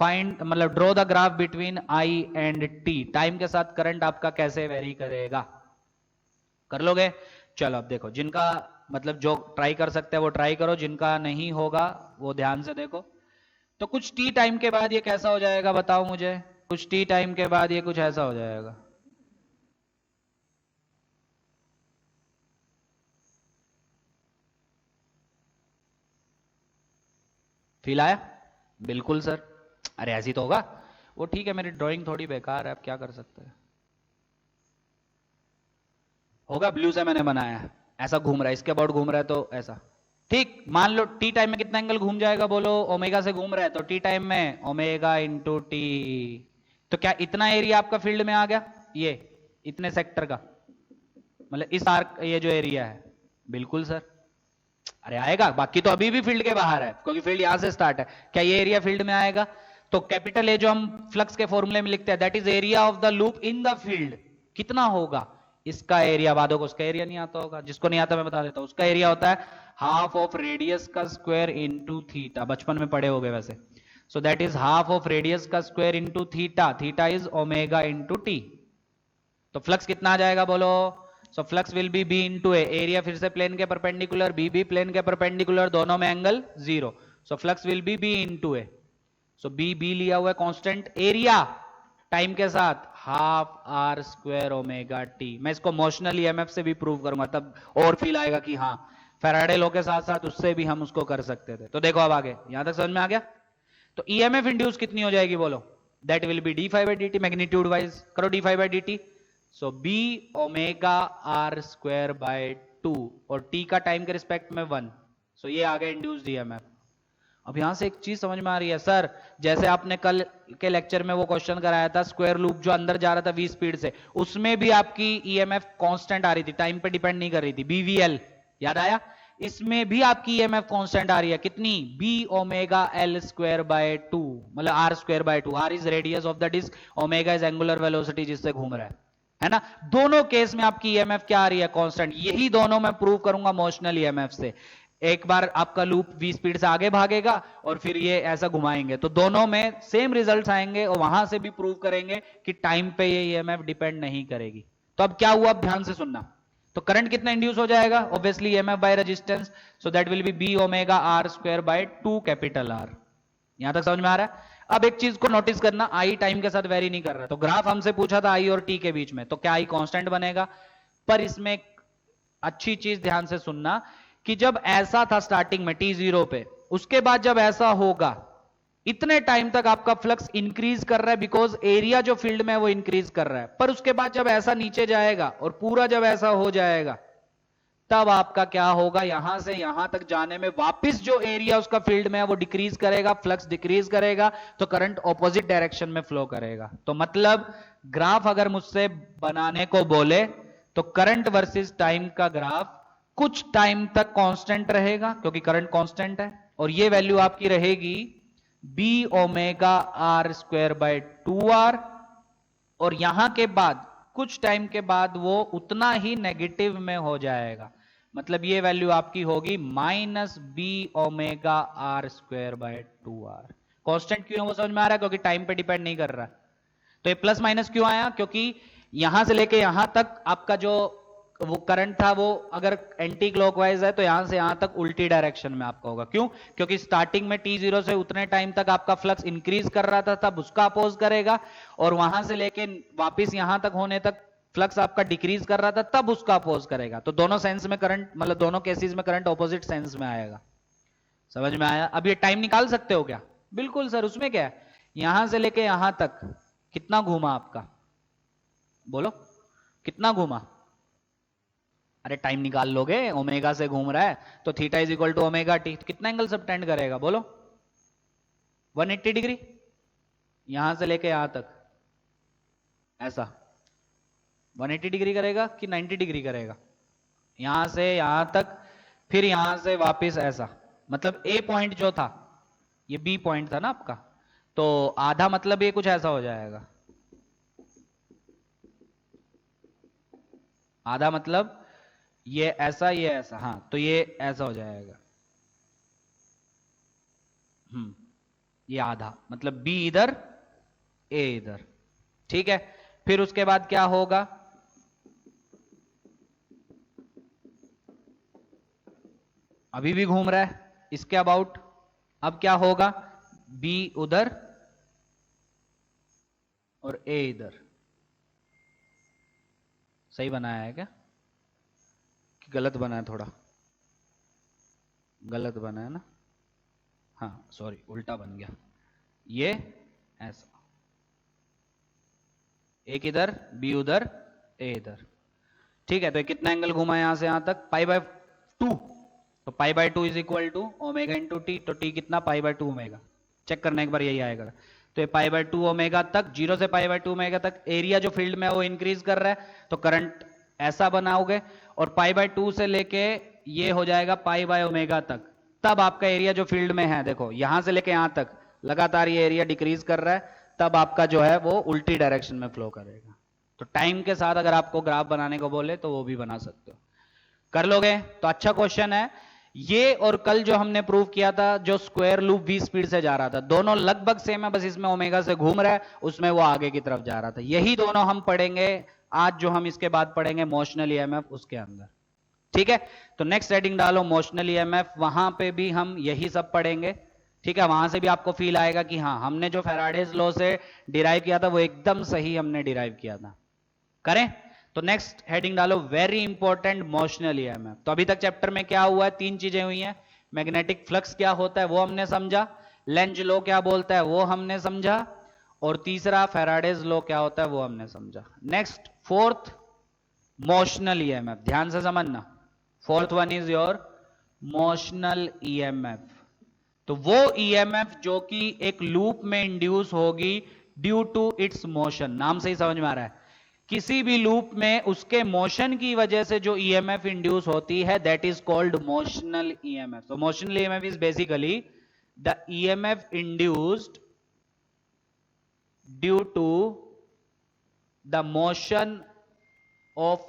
फाइंड मतलब draw the graph between I and T, time के साथ करंट आपका कैसे वेरी करेगा, कर लोगे। चलो अब देखो, जिनका मतलब जो ट्राई कर सकते हैं वो ट्राई करो, जिनका नहीं होगा वो ध्यान से देखो। तो कुछ टी टाइम के बाद ये कैसा हो जाएगा बताओ मुझे, कुछ टी टाइम के बाद ये कुछ ऐसा हो जाएगा। फील आया, बिल्कुल सर। अरे ऐसी तो होगा, वो ठीक है, मेरी ड्राइंग थोड़ी बेकार है, अब क्या कर सकते हैं। होगा, ब्लू से मैंने बनाया है, ऐसा घूम रहा है, इसके अबाउट घूम रहा है तो ऐसा। ठीक, मान लो टी टाइम में कितना एंगल घूम जाएगा बोलो, ओमेगा से घूम रहा है तो टी टाइम में ओमेगा इंटू टी। तो क्या इतना एरिया आपका फील्ड में आ गया, ये इतने सेक्टर का, मतलब इस आर्क ये जो एरिया है, बिल्कुल सर। अरे आएगा, बाकी तो अभी भी फील्ड के बाहर है क्योंकि फील्ड यहां से स्टार्ट है। क्या ये एरिया फील्ड में आएगा, तो कैपिटल ए जो हम फ्लक्स के फॉर्मूले में लिखते हैं, that is area of the loop in the field. कितना होगा इसका एरिया, वादों को उसका एरिया नहीं आता होगा, जिसको नहीं आता मैं बता देता हूं, उसका एरिया होता है हाफ ऑफ रेडियस का स्क्वायर इंटू थीटा, बचपन में पढ़े हो गए वैसे। So that is half of radius का square into theta, theta is omega into T. तो फ्लक्स कितना आ जाएगा बोलो, so flux will be B into A, area फिर से प्लेन के परपेंडिकुलर, बी भी प्लेन के परपेंडिकुलर, दोनों में angle zero, so flux will be B into A. So B B लिया हुआ है कांस्टेंट, एरिया टाइम के साथ half r square omega t. मैं इसको मोशनल ईएमएफ से भी प्रूव करूंगा, तब और फील आएगा कि हाँ फैराडे लॉ के साथ साथ उससे भी हम उसको कर सकते थे। तो देखो अब आगे यहां तक समझ में आ गया। तो ईएमएफ इंड्यूस कितनी हो जाएगी बोलो, that will be D five by D T, magnitude wise करो D five by D T. So B omega are square by 2, और टी का टाइम के रिस्पेक्ट में 1। सो ये आ गया इंड्यूस्ड ईएमएफ। अब यहां से एक चीज समझ में आ रही है सर, जैसे आपने कल के लेक्चर में वो क्वेश्चन कराया था स्क्वायर लूप जो अंदर जा रहा था v स्पीड से, उसमें भी आपकी ईएमएफ कांस्टेंट आ रही थी, टाइम पे डिपेंड नहीं कर रही थी, बीवीएल, याद आया। इसमें भी आपकी ईएमएफ कांस्टेंट आ रही है, कितनी, B omega l square by 2, मतलब r square by 2, r is radius of the disc, omega is angular velocity जिससे घूम रहा है ना। दोनों केस में आपकी ईएमएफ क्या आ रही है, कांस्टेंट। यही दोनों मैं प्रूव करूंगा मोशनल ईएमएफ से। एक बार आपका लूप v स्पीड से आगे भागेगा और फिर ये ऐसा घुमाएंगे, तो दोनों में सेम रिजल्ट्स आएंगे, और वहां से भी प्रूव करेंगे कि टाइम पे ये ईएमएफ डिपेंड नहीं करेगी। तो अब क्या हुआ, अब ध्यान से सुनना। तो करंट कितना इंड्यूस हो जाएगा, obviously EMF by resistance, so that will be B omega are square by 2 capital R. यहां तक समझ में आ रहा है। अब एक चीज को नोटिस करना, आई टाइम के साथ वेरी नहीं कर रहा। तो ग्राफ हमसे पूछा था आई और टी के बीच में, तो क्या आई कांस्टेंट बनेगा। पर इसमें अच्छी चीज ध्यान से सुनना कि जब ऐसा था स्टार्टिंग में t0 पे, उसके बाद जब ऐसा होगा, इतने टाइम तक आपका फ्लक्स इंक्रीज कर रहा है, बिकॉज एरिया जो फील्ड में है वो इंक्रीज कर रहा है। पर उसके बाद जब ऐसा नीचे जाएगा और पूरा जब ऐसा हो जाएगा, तब आपका क्या होगा, यहां से यहां तक जाने में वापस जो एरिया उसका फील्ड में है वो डिक्रीज करेगा, फ्लक्स डिक्रीज करेगा, तो करंट ऑपोजिट डायरेक्शन में फ्लो करेगा। तो मतलब ग्राफ अगर मुझसे बनाने को बोले तो करंट वर्सेस टाइम का ग्राफ कुछ टाइम तक कांस्टेंट रहेगा क्योंकि करंट कांस्टेंट है, और ये वैल्यू आपकी रहेगी B omega are square by 2r, और यहां के बाद कुछ टाइम के बाद वो उतना ही नेगेटिव में हो जाएगा। मतलब ये वैल्यू आपकी होगी minus B omega are square by 2r। Constant क्यों है वो समझ में आ रहा है, क्योंकि टाइम पे डिपेंड नहीं कर रहा। तो ये प्लस माइनस क्यों आया, क्योंकि यहां से लेके यहां तक आपका जो वो करंट था वो अगर एंटी क्लॉकवाइज है तो यहां से यहां तक उल्टी डायरेक्शन में आपका होगा। क्यों, क्योंकि स्टार्टिंग में t0 से उतने टाइम तक आपका फ्लक्स इंक्रीज कर रहा था, तब उसका अपोज करेगा, और वहां से लेके वापिस यहां तक होने तक फ्लक्स आपका डिक्रीज कर रहा था, तब उसका अपोज करेगा। तो दोनों सेंस में करंट, मतलब दोनों केसेस में करंट ऑपोजिट सेंस में आएगा। समझ में आया? अब ये टाइम निकाल सकते हो क्या? बिल्कुल सर, उसमें क्या है, यहां से लेके यहां तक कितना घूमा आपका, बोलो कितना घूमा? अरे टाइम निकाल लोगे, ओमेगा से घूम रहा है तो theta is equal to omega t, कितना एंगल सबटेंड करेगा बोलो? 180 डिग्री। यहां से लेके यहां तक ऐसा 180 डिग्री करेगा कि 90 डिग्री करेगा? यहां से यहां तक, फिर यहां से वापस ऐसा, मतलब ए पॉइंट जो था, ये बी पॉइंट था ना आपका, तो आधा मतलब ये कुछ ऐसा हो जाएगा, आधा मतलब ये ऐसा, ये ऐसा, हाँ तो ये ऐसा हो जाएगा। ये आधा मतलब बी इधर, ए इधर, ठीक है। फिर उसके बाद क्या होगा, अभी भी घूम रहा है इसके अबाउट, अब क्या होगा, बी उधर और ए इधर। सही बनाया है क्या कि गलत बनाया? थोड़ा गलत बनाया ना, हाँ सॉरी उल्टा बन गया, ये ऐसा, एक इधर, बी उधर, ए इधर, ठीक है। तो कितना एंगल घुमा यहां से यहां तक, पाई बाय 2, तो pi by 2 is equal to omega into T, तो टी कितना, पाई बाय 2 ओमेगा, चेक करना एक बार, यही आएगा। तो ये पाई बाय 2 ओमेगा तक, 0 से पाई बाय 2 ओमेगा तक एरिया जो फील्ड में है वो इंक्रीज कर रहा है, तो करंट ऐसा बनाओगे, और पाई बाय 2 से लेके ये हो जाएगा पाई बाय ओमेगा तक, तब आपका एरिया जो फील्ड में है, देखो यहां से लेके यहां तक लगातार ये एरिया डिक्रीज कर रहा है, तब आपका जो है वो उल्टी डायरेक्शन में फ्लो करेगा। तो टाइम के साथ अगर आपको ग्राफ बनाने को बोले तो वो भी बना सकते हो, कर लोगे तो अच्छा क्वेश्चन है ये। और कल जो हमने प्रूव किया था, जो स्क्वायर लूप v स्पीड से जा रहा था, दोनों लगभग सेम है, बस इसमें ओमेगा से घूम रहा है, उसमें वो आगे की तरफ जा रहा था। यही दोनों हम पढ़ेंगे आज, जो हम इसके बाद पढ़ेंगे मोशनल ईएमएफ उसके अंदर, ठीक है। तो नेक्स्ट हेडिंग डालो मोशनल ईएमएफ, वहां पे भी हम यही सब पढ़ेंगे, ठीक है। वहां से भी आपको फील आएगा कि हाँ हमने जो फैराडेज लॉ से डिराइव किया था वो एकदम सही हमने डिराइव किया था, करें। तो नेक्स्ट हेडिंग डालो वेरी इंपॉर्टेंट मोशनल ईएमएफ। तो अभी तक चैप्टर में क्या हुआ है, तीन चीजें हुई हैं, मैग्नेटिक फ्लक्स क्या होता है वो हमने समझा, लेंज लॉ क्या बोलता है वो हमने समझा, और तीसरा फैराडेज लॉ क्या होता है वो हमने समझा। नेक्स्ट फोर्थ मोशनल ईएमएफ, ध्यान से समझना, fourth one is your motional EMF. तो वो ईएमएफ जो कि एक लूप में इंड्यूस होगी ड्यू टू इट्स मोशन, नाम से ही समझ में आ रहा है, किसी भी लूप में उसके मोशन की वजह से जो ईएमएफ इंड्यूस होती है that is called motional EMF. तो motional EMF is basically the EMF induced due to the motion of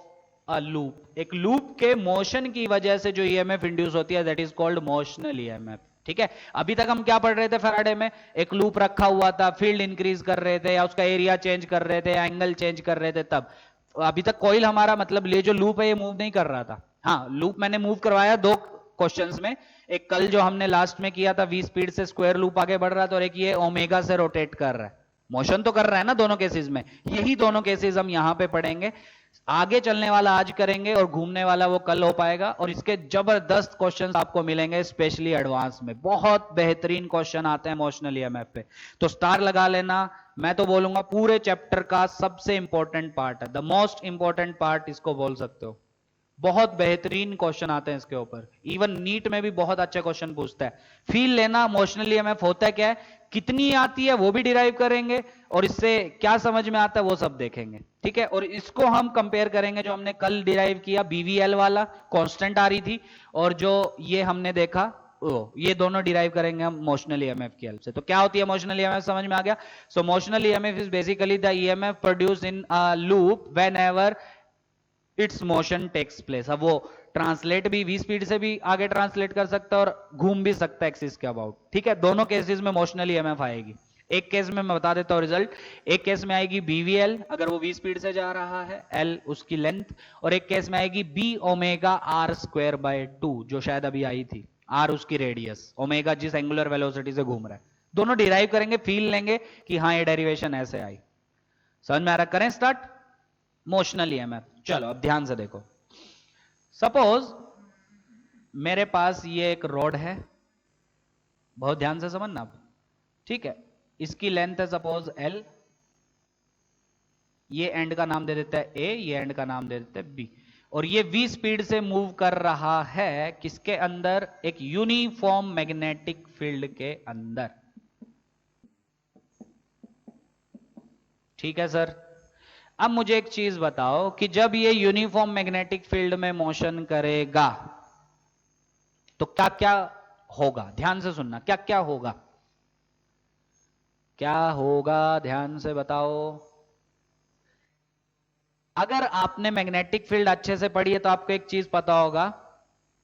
a loop, एक लूप के मोशन की वजह से जो ईएमएफ इंड्यूस होती है that is called motional EMF, ठीक है। अभी तक हम क्या पढ़ रहे थे फैराडे में, एक लूप रखा हुआ था, फील्ड इंक्रीज कर रहे थे या उसका एरिया चेंज कर रहे थे, एंगल चेंज कर रहे थे, तब अभी तक कॉइल हमारा मतलब ये जो लूप है ये मूव नहीं कर रहा था। हाँ लूप मैंने मूव करवाया दो क्वेश्चंस में, एक कल जो हमने लास्ट में किया था v स्पीड से स्क्वायर लूप आगे बढ़ रहा था, और एक ये ओमेगा से रोटेट कर रहा है, मोशन तो कर रहा है ना दोनों केसेस में, यही दोनों केसेस हम यहां पे पढ़ेंगे। आगे चलने वाला आज करेंगे और घूमने वाला वो कल हो पाएगा, और इसके जबरदस्त क्वेश्चंस आपको मिलेंगे स्पेशली एडवांस में, बहुत बेहतरीन क्वेश्चन आते हैं इमोशनल ईएमएफ पे, तो स्टार लगा लेना। मैं तो बोलूंगा पूरे चैप्टर का सबसे इंपॉर्टेंट पार्ट है, द मोस्ट इंपॉर्टेंट पार्ट इसको बोल सकते हो, बहुत बेहतरीन क्वेश्चन आते हैं इसके ऊपर, इवन नीट में भी बहुत अच्छा क्वेश्चन पूछता है। फील लेना इमोशनल ईएमएफ होता है क्या है, कितनी आती है वो भी डिराइव करेंगे, और इससे क्या समझ में आता है वो सब देखेंगे, ठीक है। और इसको हम कंपेयर करेंगे जो हमने कल डिराइव किया बीवीएल वाला, कांस्टेंट आ रही थी, और जो ये हमने देखा ये दोनों डिराइव करेंगे हम इमोशनल ईएमएफ की हेल्प से। तो क्या होती है इमोशनल ईएमएफ, समझ में आ गया। So emotional EMF is basically the EMF produce in a loop whenever it's motion takes place. अब वो ट्रांसलेट भी v स्पीड से भी आगे ट्रांसलेट कर सकता है और घूम भी सकता है एक्सिस के अबाउट, ठीक है। दोनों केसेस में मोशनल ईएमएफ आएगी। एक केस में मैं बता देता हूं रिजल्ट, एक केस में आएगी बीवीएल अगर वो v स्पीड से जा रहा है, l उसकी लेंथ, और एक केस में आएगी B omega are square by 2 जो शायद अभी आई थी, r उसकी रेडियस, ओमेगा जिस एंगुलर वेलोसिटी से घूम रहा है। दोनों डिराइव करेंगे, फील लेंगे कि हाँ ये डेरिवेशन ऐसे आई। समझ में आ रहा? करें स्टार्ट। मोशनल ईएमएफ, चलो अब ध्यान से देखो। सपोज मेरे पास ये एक रॉड है, बहुत ध्यान से समझना आप, ठीक है। इसकी लेंथ है सपोज l, ये एंड का नाम दे देता है a, ये एंड का नाम दे देता है b, और ये v स्पीड से मूव कर रहा है किसके अंदर? एक यूनिफॉर्म मैग्नेटिक फील्ड के अंदर, ठीक है सर। अब मुझे एक चीज बताओ कि जब ये यूनिफॉर्म मैग्नेटिक फील्ड में मोशन करेगा तो क्या क्या होगा? ध्यान से सुनना, क्या क्या होगा, क्या होगा, ध्यान से बताओ। अगर आपने मैग्नेटिक फील्ड अच्छे से पढ़ी है तो आपको एक चीज पता होगा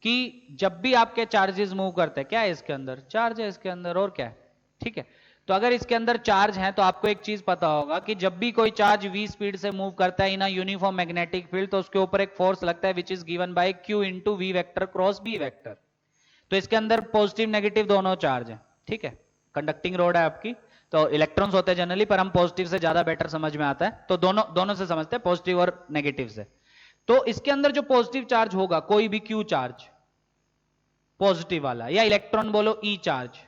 कि जब भी आपके चार्जेस मूव करते हैं, क्या है इसके अंदर? चार्ज है इसके अंदर, और क्या है, ठीक है। तो अगर इसके अंदर चार्ज है तो आपको एक चीज पता होगा कि जब भी कोई चार्ज v स्पीड से मूव करता है in a uniform magnetic field तो उसके ऊपर एक फोर्स लगता है which is given by q into v vector cross b vector. तो इसके अंदर पॉजिटिव नेगेटिव दोनों चार्ज है, ठीक है। कंडक्टिंग रोड है आपकी, तो इलेक्ट्रॉन्स होते हैं जनरली, पर हम पॉजिटिव से ज्यादा बेटर समझ में आता है, तो दोनों दोनों से समझते हैं, पॉजिटिव और नेगेटिव से। तो इसके अंदर जो पॉजिटिव चार्ज होगा, कोई भी क्यू चार्ज पॉजिटिव वाला, या इलेक्ट्रॉन बोलो ई चार्ज,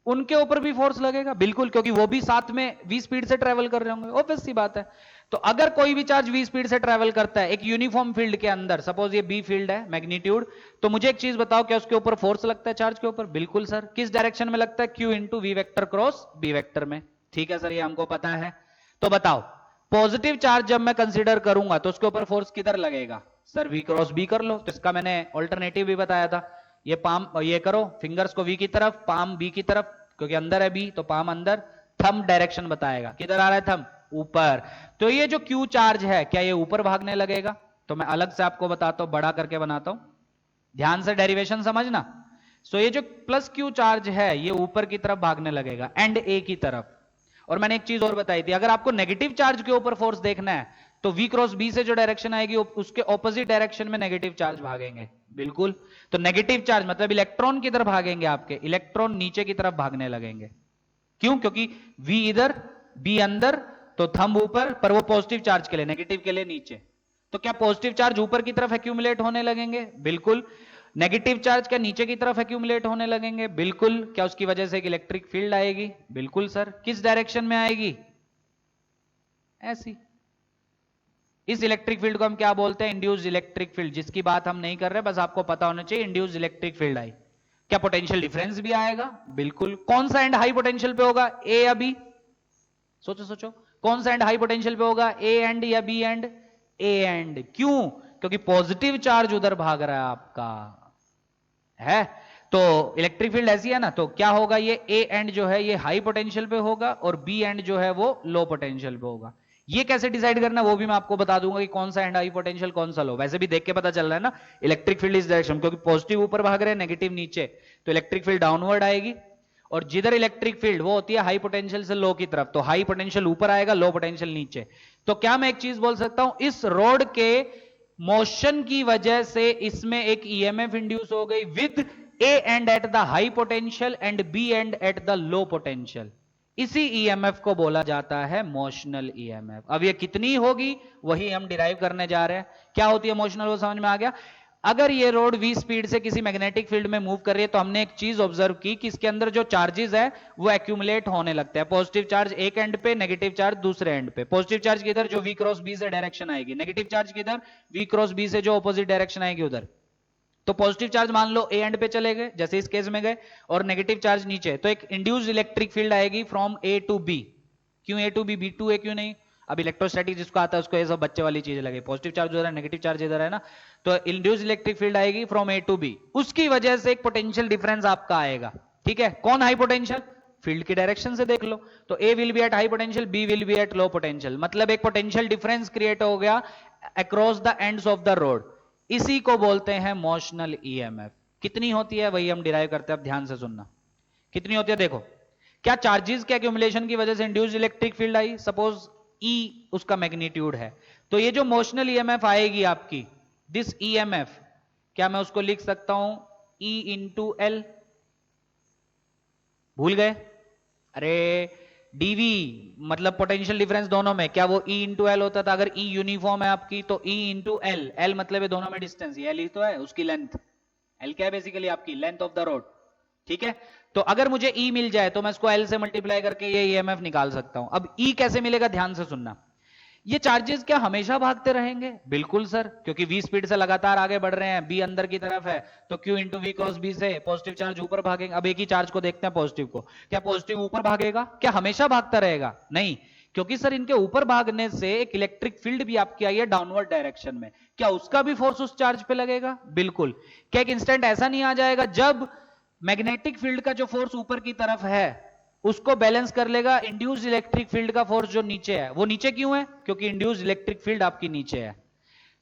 उनके ऊपर भी फोर्स लगेगा, बिल्कुल, क्योंकि वो भी साथ में v स्पीड से ट्रेवल कर रहे होंगे, ऑब्वियस सी बात है। तो अगर कोई भी चार्ज v स्पीड से ट्रेवल करता है एक यूनिफॉर्म फील्ड के अंदर, सपोज ये b फील्ड है मैग्नीट्यूड, तो मुझे एक चीज बताओ, क्या उसके ऊपर फोर्स लगता है चार्ज के ऊपर? बिल्कुल सर। किस डायरेक्शन में लगता है? q into v vector cross b vector में, ठीक है सर, ये हमको पता है। तो बताओ पॉजिटिव चार्ज जब मैं कंसिडर करूंगा तो उसके ऊपर फोर्स किधर लगेगा? सर v क्रॉस b कर लो, तो इसका मैंने ऑल्टरनेटिव भी बताया था। ये पाम, ये करो फिंगर्स को v की तरफ, पाम b की तरफ, क्योंकि अंदर है बी तो पाम अंदर, थंब डायरेक्शन बताएगा किधर आ रहा है थंब? ऊपर। तो ये जो क्यू चार्ज है क्या ये ऊपर भागने लगेगा? तो मैं अलग से आपको बताता हूं, बड़ा करके बनाता हूं, ध्यान से डेरिवेशन समझना। सो ये जो प्लस क्यू चार्ज है ये ऊपर की तरफ भागने लगेगा, एंड ए की तरफ। और मैंने एक चीज और बताई थी, अगर आपको नेगेटिव चार्ज के ऊपर फोर्स देखना है तो v क्रॉस b से जो डायरेक्शन आएगी उसके ऑपोजिट डायरेक्शन में नेगेटिव चार्ज भागेंगे, बिल्कुल। तो नेगेटिव चार्ज मतलब इलेक्ट्रॉन किधर भागेंगे? आपके इलेक्ट्रॉन नीचे की तरफ भागने लगेंगे। क्यों? क्योंकि v इधर b अंदर, तो थंब ऊपर, पर वो पॉजिटिव चार्ज के लिए, नेगेटिव के लिए नीचे। तो क्या पॉजिटिव चार्ज ऊपर की तरफ एक्यूमुलेट होने लगेंगे? बिल्कुल। नेगेटिव चार्ज क्या नीचे की तरफ एक्यूमुलेट होने लगेंगे? बिल्कुल। क्या उसकी वजह से एक इलेक्ट्रिक फील्ड आएगी? बिल्कुल सर। किस डायरेक्शन में आएगी? ऐसी। इस इलेक्ट्रिक फील्ड को हम क्या बोलते हैं? इंड्यूस्ड इलेक्ट्रिक फील्ड, जिसकी बात हम नहीं कर रहे, बस आपको पता होना चाहिए इंड्यूस्ड इलेक्ट्रिक फील्ड आई। क्या पोटेंशियल डिफरेंस भी आएगा? बिल्कुल। कौन सा एंड हाई पोटेंशियल पे होगा, ए या बी? सोचो सोचो, कौन सा एंड हाई पोटेंशियल पे होगा, ए एंड या बी एंड? A and. क्यों? क्योंकि पॉजिटिव चार्ज उधर भाग रहा है आपका, है। तो इलेक्ट्रिक फील्ड ऐसी है ना, तो क्या होगा, ये ए एंड जो है ये हाई पोटेंशियल पे होगा और बी एंड जो है वो लो पोटेंशियल पे होगा। ये कैसे डिसाइड करना वो भी मैं आपको बता दूंगा कि कौन सा एंड हाई पोटेंशियल कौन सा लो, वैसे भी देख के पता चल रहा है ना इलेक्ट्रिक फील्ड इस डायरेक्शन, क्योंकि पॉजिटिव ऊपर भाग रहे हैं नेगेटिव नीचे, तो इलेक्ट्रिक फील्ड डाउनवर्ड आएगी। और जिधर इलेक्ट्रिक फील्ड वो होती है हाई पोटेंशियल से लो की तरफ, तो हाई पोटेंशियल ऊपर आएगा, लो पोटेंशियल नीचे। तो क्या मैं एक चीज बोल सकता हूं, इस रोड के मोशन की वजह से इसमें एक ईएमएफ इंड्यूस हो गई with A end at the high potential and B end at the low potential. इसी ईएमएफ को बोला जाता है मोशनल ईएमएफ। अब ये कितनी होगी वही हम डिराइव करने जा रहे हैं। क्या होती है मोशनल, वो समझ में आ गया। अगर ये रोड v स्पीड से किसी मैग्नेटिक फील्ड में मूव कर रही है तो हमने एक चीज ऑब्जर्व की कि इसके अंदर जो चार्जेस है वो एक्यूमुलेट होने लगते हैं। पॉजिटिव चार्ज एक एंड पे, नेगेटिव चार्ज दूसरे एंड पे। पॉजिटिव चार्ज किधर? जो v क्रॉस b से डायरेक्शन आएगी। नेगेटिव चार्ज किधर? v क्रॉस b से जो ऑपोजिट डायरेक्शन आएगी उधर। तो पॉजिटिव चार्ज मान लो ए एंड पे चले गए जैसे इस केस में गए, और नेगेटिव चार्ज नीचे, तो एक इंड्यूस्ड इलेक्ट्रिक फील्ड आएगी फ्रॉम ए टू बी। क्यों ए टू बी, बी टू ए क्यों नहीं? अब इलेक्ट्रोस्टैटिक जिसको आता है उसको ये सब बच्चे वाली चीज लगे, पॉजिटिव चार्ज उधर है नेगेटिव चार्ज इधर है ना, तो इंड्यूस्ड इलेक्ट्रिक फील्ड आएगी फ्रॉम ए टू बी। उसकी वजह से एक पोटेंशियल डिफरेंस आपका आएगा, ठीक है। कौन हाई पोटेंशियल? फील्ड की डायरेक्शन से देख लो, तो A will be at high potential, B will be at low potential, मतलब एक पोटेंशियल डिफरेंस क्रिएट हो गया across the ends of the rod. इसी को बोलते हैं मोशनल ईएमएफ। कितनी होती है वही हम डिराइव करते हैं, अब ध्यान से सुनना। कितनी होती है देखो, क्या चार्जेस के एक्यूमुलेशन की वजह से induced electric field I, suppose E उसका मैग्नीट्यूड है, तो ये जो मोशनल ईएमएफ आएगी आपकी, दिस ईएमएफ, क्या मैं उसको लिख सकता हूं ई इंटू एल? भूल गए? अरे डीवी मतलब पोटेंशियल डिफरेंस दोनों में, क्या वो ई इंटू एल होता था? अगर ई यूनिफॉर्म है आपकी तो ई इंटू एल, एल मतलब है दोनों में डिस्टेंस, एल ही तो है उसकी लेंथ, एल क्या है बेसिकली आपकी लेंथ ऑफ द रोड, ठीक है। तो अगर मुझे ई मिल जाए तो मैं इसको एल से मल्टीप्लाई करके ये ईएमएफ निकाल सकता हूं। अब ई कैसे मिलेगा ध्यान से सुनना। ये चार्जेस क्या हमेशा भागते रहेंगे? बिल्कुल सर, क्योंकि v स्पीड से लगातार आगे बढ़ रहे हैं, b अंदर की तरफ है, तो q into we cross B से पॉजिटिव चार्ज ऊपर भागेंगे। अब एक ही चार्ज को देखते हैं पॉजिटिव को, क्या पॉजिटिव ऊपर भागेगा? क्या हमेशा भागता रहेगा? नहीं, क्योंकि सर इनके ऊपर भागने से एक इलेक्ट्रिक फील्ड भी आपकी आई है डाउनवर्ड डायरेक्शन में, क्या उसका भी फोर्स उस चार्ज पे लगेगा? बिल्कुल। क्या एक इंस्टेंट ऐसा नहीं आ जाएगा जब मैग्नेटिक फील्ड का जो फोर्स ऊपर की तरफ है उसको बैलेंस कर लेगा इंड्यूस्ड इलेक्ट्रिक फील्ड का फोर्स जो नीचे है? वो नीचे क्यों है? क्योंकि इंड्यूस्ड इलेक्ट्रिक फील्ड आपकी नीचे है।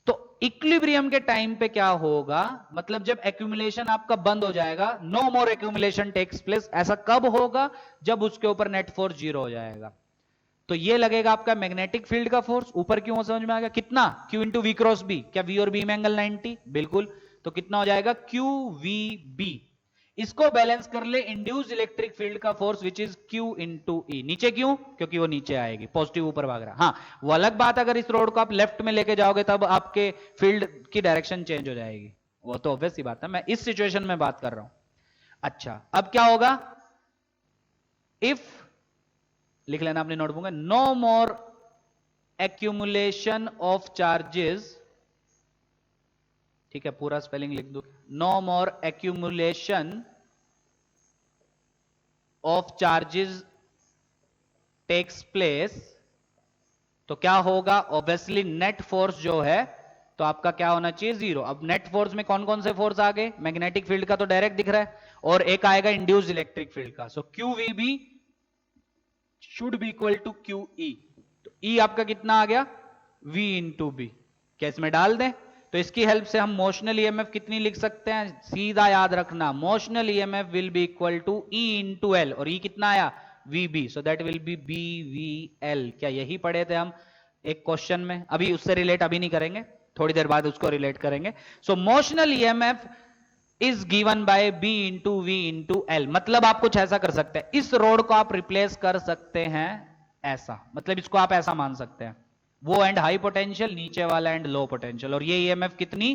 तो इक्विलिब्रियम के टाइम पे क्या होगा, मतलब जब एक्यूमुलेशन आपका बंद हो जाएगा, no more accumulation takes place, ऐसा कब होगा? जब उसके ऊपर नेट फोर्स जीरो हो जाएगा। तो ये लगेगा आपका मैग्नेटिक फील्ड का फोर्स ऊपर, क्यों समझ में आ गया? कितना? Q into we cross B. क्या V और B में एंगल 90? बिल्कुल। तो कितना हो जाएगा? QVB। इसको बैलेंस कर ले इंड्यूस्ड इलेक्ट्रिक फील्ड का force which is Q into E। नीचे क्यों? क्योंकि वो नीचे आएगी, पॉजिटिव ऊपर भाग रहा। हाँ, वो अलग बात, अगर इस रोड को आप लेफ्ट में लेके जाओगे तब आपके फील्ड की डायरेक्शन चेंज हो जाएगी, वो तो ऑब्वियस सी बात है, मैं इस सिचुएशन में बात कर रहा हूं। अच्छा, अब क्या होगा? इफ, लिख लेना अपनी नोटबुक में, no more accumulation of charges, ठीक है पूरा स्पेलिंग लिख दो, no more accumulation of charges takes place, तो क्या होगा? ऑब्वियसली नेट फोर्स जो है तो आपका क्या होना चाहिए? जीरो। अब नेट फोर्स में कौन कौन से फोर्स आ गए? मैग्नेटिक फील्ड का तो डायरेक्ट दिख रहा है, और एक आएगा इंड्यूस्ड इलेक्ट्रिक फील्ड का। So QVB should be equal to QE। तो E आपका कितना आ गया? V into B. क्या इसमें डाल दें? तो इसकी हेल्प से हम मोशनल ईएमएफ कितनी लिख सकते हैं? सीधा याद रखना, motional EMF will be equal to E into L, और E कितना आया? VB, so that will be BVL। क्या यही पढ़े थे हम एक क्वेश्चन में? अभी उससे रिलेट अभी नहीं करेंगे, थोड़ी देर बाद उसको रिलेट करेंगे। So motional EMF is given by B into V into L. मतलब आप कुछ ऐसा कर सकते हैं, इस रोड को आप रिप्लेस कर सकते हैं ऐसा, मतलब इसको आप ऐसा मान सकते हैं, वो एंड हाई पोटेंशियल, नीचे वाला एंड लो पोटेंशियल, और ये ईएमएफ कितनी?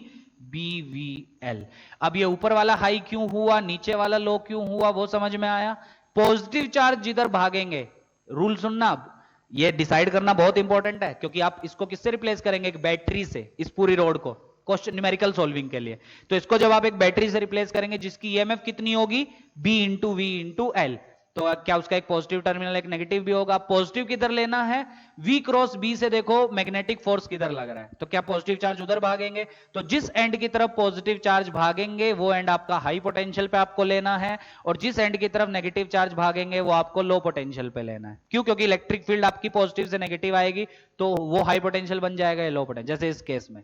BVL। अब ये ऊपर वाला हाई क्यों हुआ, नीचे वाला लो क्यों हुआ, वो समझ में आया? पॉजिटिव चार्ज जिधर भागेंगे, रूल सुनना, अब ये डिसाइड करना बहुत इंपॉर्टेंट है, क्योंकि आप इसको किससे रिप्लेस करेंगे? एक बैटरी से, इस पूरी रोड को, क्वेश्चन न्यूमेरिकल सॉल्विंग के लिए। तो इसको जब आप एक बैटरी से रिप्लेस करेंगे जिसकी ईएमएफ कितनी होगी? B into V into L, तो क्या उसका एक पॉजिटिव टर्मिनल एक नेगेटिव भी होगा? पॉजिटिव किधर लेना है? V क्रॉस B से देखो मैग्नेटिक फोर्स किधर लग रहा है, तो क्या पॉजिटिव चार्ज उधर भागेंगे? तो जिस एंड की तरफ पॉजिटिव चार्ज भागेंगे वो एंड आपका हाई पोटेंशियल पे आपको लेना है, और जिस एंड की तरफ नेगेटिव चार्ज भागेंगे वो आपको लो पोटेंशियल पे लेना है। क्यों? क्योंकि इलेक्ट्रिक फील्ड आपकी पॉजिटिव से नेगेटिव आएगी तो वो हाई पोटेंशियल बन जाएगा, ये लो पोटेंशियल, जैसे इस केस में,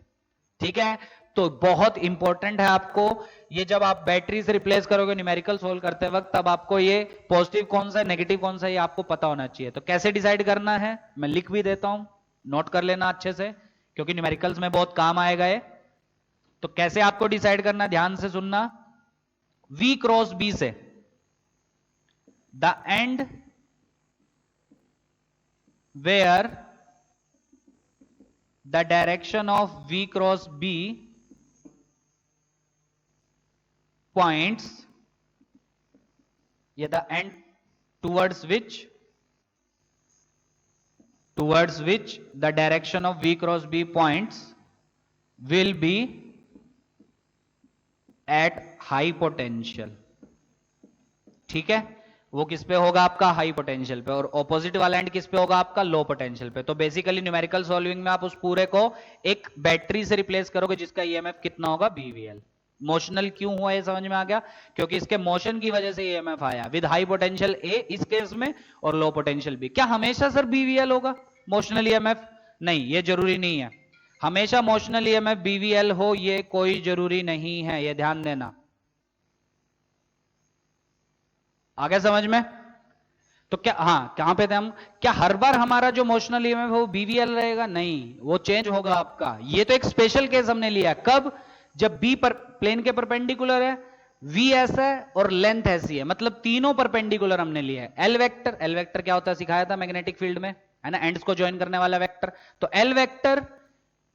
ठीक है। तो बहुत इंपॉर्टेंट है आपको ये, जब आप बैटरी से रिप्लेस करोगे न्यूमेरिकल सोल्व करते वक्त, तब आपको ये पॉजिटिव कौन सा है नेगेटिव कौन सा है ये आपको पता होना चाहिए। तो कैसे डिसाइड करना है मैं लिख भी देता हूं, नोट कर लेना अच्छे से, क्योंकि न्यूमेरिकल्स में बहुत काम आएगा ये। तो कैसे आपको डिसाइड करना, ध्यान से सुनना। V क्रॉस B से the end where the direction of V cross B points, yeah, the end towards which the direction of V cross B points will be at high potential, ठीक है। वो किस पे होगा? आपका हाई पोटेंशियल पे, और ऑपोजिट वाला एंड किस पे होगा? आपका लो पोटेंशियल पे। तो बेसिकली न्यूमेरिकल सॉल्विंग में आप उस पूरे को एक बैटरी से रिप्लेस करोगे जिसका ईएमएफ कितना होगा? BVL। मोशनल क्यों हुआ ये समझ में आ गया? क्योंकि इसके मोशन की वजह से ईएमएफ आया विद हाई पोटेंशियल A इस केस में और लो पोटेंशियल B। क्या हमेशा सर BVL होगा मोशनल ईएमएफ? नहीं, ये जरूरी नहीं है। हमेशा मोशनल ईएमएफ बीवीएल हो ये कोई जरूरी नहीं है, ये ध्यान देना। आ गया समझ में? तो क्या, हाँ कहां पे थे हम? क्या हर बार हमारा जो मोशनल ईएमएफ है वो बीवीएल रहेगा? नहीं, वो चेंज होगा आपका। ये तो एक स्पेशल केस हमने लिया। कब? जब बी पर प्लेन के परपेंडिकुलर है, वी ऐसा है और लेंथ ऐसी है, मतलब तीनों परपेंडिकुलर हमने लिया है। एल वेक्टर, एल वेक्टर क्या होता है सिखाया था मैग्नेटिक फील्ड में, है ना, एंड्स को ज्वाइन करने वाला वेक्टर। तो एल वेक्टर,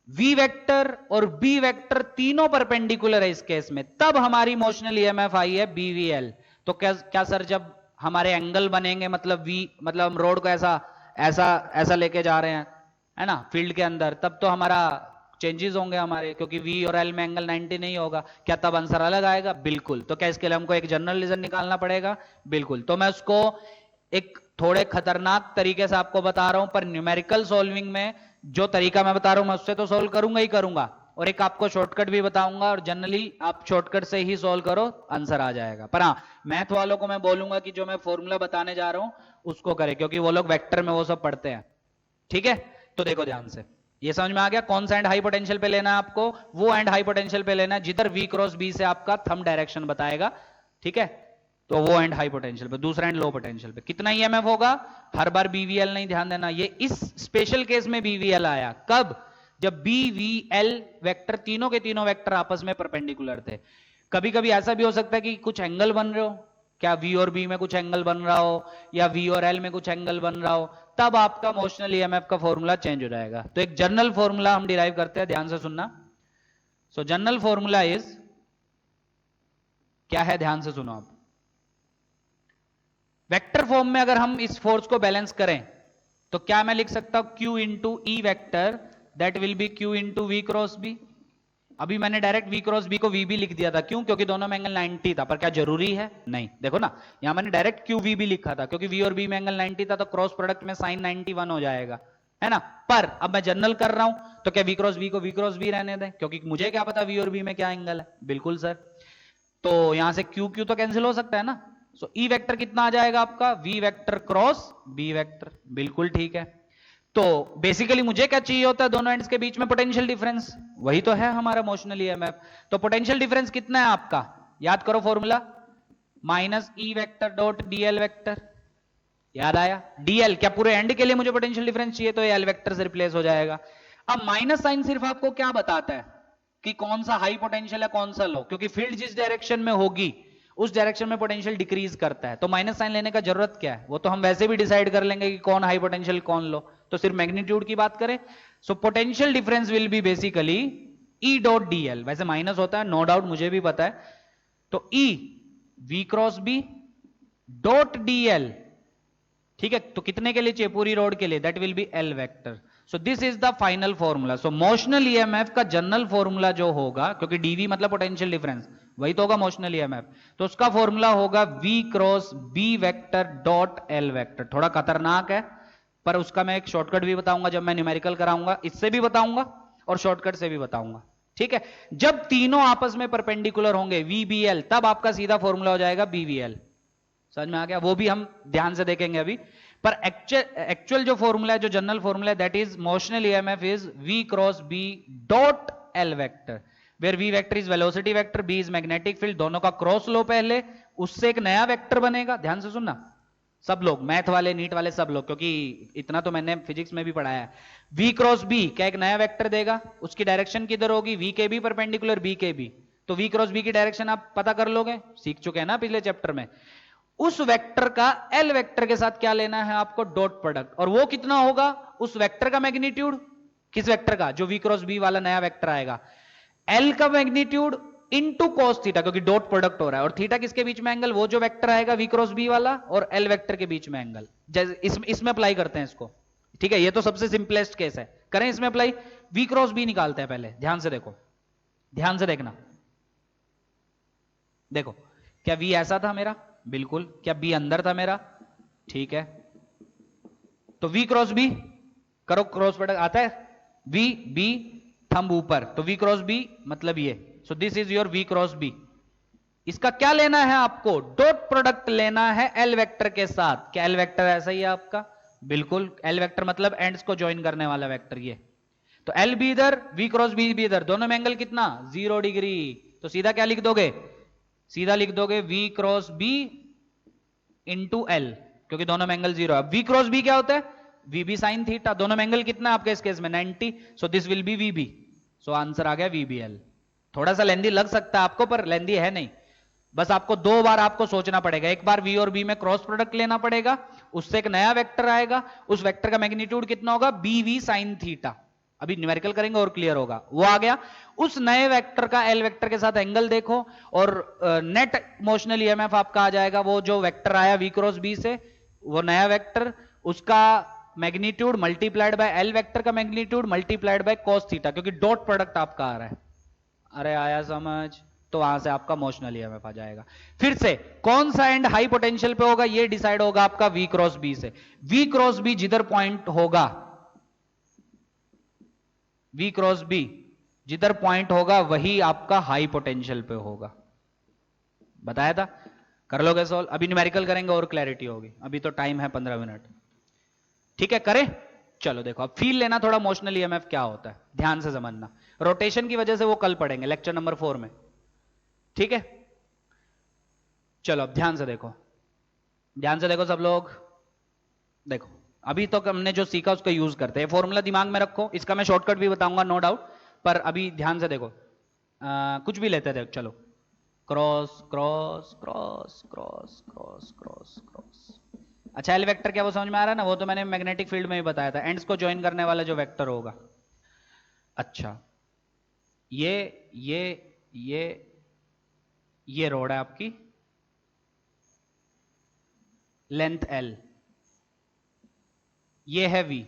वी वेक्टर और बी वेक्टर तीनों परपेंडिकुलर है इस केस में, तब हमारी मोशनल ईएमएफ आई है बीवीएल। तो क्या क्या सर, जब हमारे एंगल बनेंगे, मतलब वी, मतलब हम रोड को ऐसा ऐसा ऐसा लेके जा रहे हैं, है ना, फील्ड के अंदर, तब तो हमारा चेंजेस होंगे हमारे, क्योंकि वी और एल में एंगल 90 नहीं होगा। क्या तब आंसर अलग आएगा? बिल्कुल। तो क्या इसके लिए हमको एक जनरल रीजन निकालना पड़ेगा? बिल्कुल। तो मैं उसको एक थोड़े खतरनाक तरीके से आपको बता रहा हूं, पर न्यूमेरिकल सॉल्विंग में जो तरीका मैं बता रहा हूं मैं उससे तो सॉल्व करूंगा ही करूंगा, और एक आपको शॉर्टकट भी बताऊंगा, और जनरली आप शॉर्टकट से ही सॉल्व करो, आंसर आ जाएगा। पर हाँ, मैथ वालों को मैं बोलूंगा कि जो मैं फॉर्मूला बताने जा रहा हूं उसको करें, क्योंकि वो लोग वेक्टर में वो सब पढ़ते हैं। ठीक है, तो देखो ध्यान से, ये समझ में आ गया कौन सा एंड हाई पोटेंशियल पे लेना है आपको? वो एंड हाई पोटेंशियल पे लेना है जिधर वी क्रॉस बी से आपका थंब डायरेक्शन बताएगा। ठीक है, तो वो एंड हाई पोटेंशियल पे, दूसरा एंड लो पोटेंशियल पे कितना ईएमएफ होगा? हर बार बीवीएल नहीं, ध्यान देना, ये इस स्पेशल केस में बीवीएल आया। कब? जब बी वी एल वेक्टर, तीनों के तीनों वेक्टर आपस में परपेंडिकुलर थे। कभी कभी ऐसा भी हो सकता है कि कुछ एंगल बन रहे हो, क्या वी और बी में कुछ एंगल बन रहा हो, या वी और एल में कुछ एंगल बन रहा हो, तब आपका मोशनल ईएमएफ का फॉर्मूला चेंज हो जाएगा। तो एक जनरल फॉर्मूला हम डिराइव करते हैं, ध्यान से सुनना। सो जनरल फॉर्मूला इज, क्या है, ध्यान से सुनो आप। वेक्टर फॉर्म में अगर हम इस फोर्स को बैलेंस करें तो क्या मैं लिख सकता हूं? Q into E vector, that will be Q into we cross B. अभी मैंने डायरेक्ट वी क्रॉस बी को वी भी लिख दिया था, क्यों? क्योंकि दोनों में एंगल 90 था। पर क्या जरूरी है? नहीं। देखो ना, यहां मैंने डायरेक्ट क्यू वी भी लिखा था, क्योंकि वी और बी में एंगल 90 था, तो क्रॉस प्रोडक्ट में साइन 91 हो जाएगा, है ना। पर अब मैं जनरल कर रहा हूं, तो क्या वी क्रॉस बी को वी क्रॉस बी रहने दें, क्योंकि मुझे क्या पता वी और बी में क्या एंगल है? बिल्कुल सर। तो यहां से क्यू क्यू तो कैंसिल हो सकता है ना। सो ई वेक्टर कितना आ जाएगा आपका? V vector cross B vector. बिल्कुल ठीक है। तो बेसिकली मुझे क्या चाहिए होता है? दोनों एंड्स के बीच में पोटेंशियल डिफरेंस, वही तो है हमारा मोशनल ईएमएफ। तो पोटेंशियल डिफरेंस कितना है आपका? याद करो formula, minus E vector dot DL vector. याद आया? डीएल, क्या पूरे एंड के लिए मुझे पोटेंशियल डिफरेंस चाहिए, तो एल वेक्टर से रिप्लेस हो जाएगा। अब माइनस साइन सिर्फ आपको क्या बताता है कि कौन सा हाई पोटेंशियल है कौन सा लो, क्योंकि फील्ड जिस डायरेक्शन में होगी उस डायरेक्शन में पोटेंशियल डिक्रीज करता है। तो माइनस साइन लेने का जरूरत क्या है? वो तो हम वैसे भी डिसाइड कर लेंगे कि कौन हाई पोटेंशियल कौन लो। तो सिर्फ मैग्नीट्यूड की बात करें, so potential difference will be basically E dot DL. वैसे माइनस होता है, नो डाउट, मुझे भी पता है। तो E V cross B dot DL, ठीक है, तो कितने के लिए चाहिए? पूरी रोड के लिए, that will B L vector. So this is the final formula. So motional EMF का जनरल फॉर्मूला जो होगा, क्योंकि डीवी मतलब पोटेंशियल डिफरेंस, वही तो होगा मोशनल ईएमएफ, तो उसका फॉर्मूला होगा V cross B vector dot L vector. थोड़ा खतरनाक है, पर उसका मैं एक शॉर्टकट भी बताऊंगा जब मैं न्यूमेरिकल कराऊंगा, इससे भी बताऊंगा और शॉर्टकट से भी बताऊंगा। ठीक है, जब तीनों आपस में परपेंडिकुलर होंगे वीबीएल, तब आपका सीधा फॉर्मूला हो जाएगा बीवीएल। समझ में आ गया? वो भी हम ध्यान से देखेंगे अभी। पर एक्चुअल जो फॉर्मूला है, जो जनरल फॉर्मूला है, that is motional EMF is V cross B dot L vector, where V vector is velocity vector, B is magnetic field. दोनों का क्रॉस लो पहले, उससे एक नया वेक्टर बनेगा। ध्यान से सुनना सब लोग, मैथ वाले, नीट वाले, सब लोग, क्योंकि इतना तो मैंने फिजिक्स में भी पढ़ाया है। वी क्रॉस बी क्या एक नया वेक्टर देगा, उसकी डायरेक्शन किधर होगी? वी के बी परपेंडिकुलर बी के बी। तो वी क्रॉस बी की डायरेक्शन आप पता कर लोगे, सीख चुके हैं ना पिछले चैप्टर में। उस वेक्टर का एल वेक्टर के साथ क्या लेना है आपको? Dot product. और वो कितना होगा? उस वेक्टर का मैग्नीट्यूड, किस वेक्टर का? जो वी क्रॉस बी वाला नया वेक्टर आएगा, एल का मैग्नीट्यूड इनटू cos थीटा, क्योंकि डॉट प्रोडक्ट हो रहा है, और थीटा किसके बीच में एंगल? वो जो वेक्टर आएगा वी क्रॉस बी वाला और एल वेक्टर के बीच में एंगल। जैसे इसमें अप्लाई करते हैं इसको। ठीक है, ये तो सबसे सिंपलेस्ट केस है, करें इसमें अप्लाई। वी क्रॉस बी निकालते हैं पहले, ध्यान से देखो, ध्यान से देखना। देखो, क्या वी ऐसा था मेरा? बिल्कुल। क्या बी अंदर था मेरा? ठीक है, तो वी क्रॉस बी करो, क्रॉस प्रोडक्ट आता है, वी बी थंब ऊपर, तो वी क्रॉस बी मतलब ये। So this is your V cross B. इसका क्या लेना है आपको? डॉट प्रोडक्ट लेना है एल वेक्टर के साथ। क्या एल वेक्टर ऐसा ही है आपका? बिल्कुल, एल वेक्टर मतलब एंड्स को ज्वाइन करने वाला वेक्टर ये। तो एल भी इधर, वी क्रॉस बी भी इधर, दोनों में एंगल कितना 0 डिग्री। तो सीधा क्या लिख दोगे, सीधा लिख दोगे V cross B into L, क्योंकि दोनों में एंगल 0 है। वी क्रॉस बी क्या होता है, वी बी साइन थीटा, दोनों में एंगल कितना है आपके इस केस में 90, so this will be V B. So answer आ गया वी बी एल। थोड़ा सा लेंदी लग सकता है आपको, पर लेंदी है नहीं। बस आपको 2 बार आपको सोचना पड़ेगा, एक बार वी और बी में क्रॉस प्रोडक्ट लेना पड़ेगा, उससे एक नया वेक्टर आएगा, उस वेक्टर का मैग्नीट्यूड कितना होगा, बी वी साइन थीटा। अभी न्यूमेरिकल करेंगे और क्लियर होगा, वो आ गया। उस नए वेक्टर का एल वेक्टर के साथ एंगल देखो, और नेट मोशनल ईएमएफ आपका आ जाएगा, वो जो वेक्टर आया वी क्रॉस बी से, वो नया वेक्टर, उसका magnitude multiplied by L vector का magnitude multiplied by cos theta, क्योंकि डॉट प्रोडक्ट आपका आ रहा है। अरे आया समझ, तो वहां से आपका मोशनल ईएमएफ आ जाएगा। फिर से कौन सा एंड हाई पोटेंशियल पे होगा, ये डिसाइड होगा आपका वी क्रॉस बी से। वी क्रॉस बी जिधर पॉइंट होगा, वी क्रॉस बी जिधर पॉइंट होगा वही आपका हाई पोटेंशियल पे होगा, बताया था। कर लोगे सॉल्व, अभी न्यूमेरिकल करेंगे और क्लैरिटी होगी, अभी तो टाइम है 15 मिनट। ठीक है, करें। चलो देखो, अब फील लेना थोड़ा मोशनल ईएमएफ क्या होता है, ध्यान से समझना। रोटेशन की वजह से वो कल पढ़ेंगे लेक्चर नंबर 4 में, ठीक है। चलो अब ध्यान से देखो, ध्यान से देखो सब लोग। देखो अभी तो हमने जो सीखा उसका यूज करते हैं, फॉर्मूला दिमाग में रखो, इसका मैं शॉर्टकट भी बताऊंगा नो डाउट, पर अभी ध्यान से देखो। कुछ भी लेते थे, चलो cross cross cross cross cross cross cross. अच्छा एल वेक्टर क्या वो समझ में आ रहा है ना, वो तो मैंने मैग्नेटिक फील्ड में ही बताया था, एंड्स को ज्वाइन करने वाला जो वेक्टर होगा। अच्छा ये ये ये ये रोड है आपकी, लेंथ एल, ये है वी,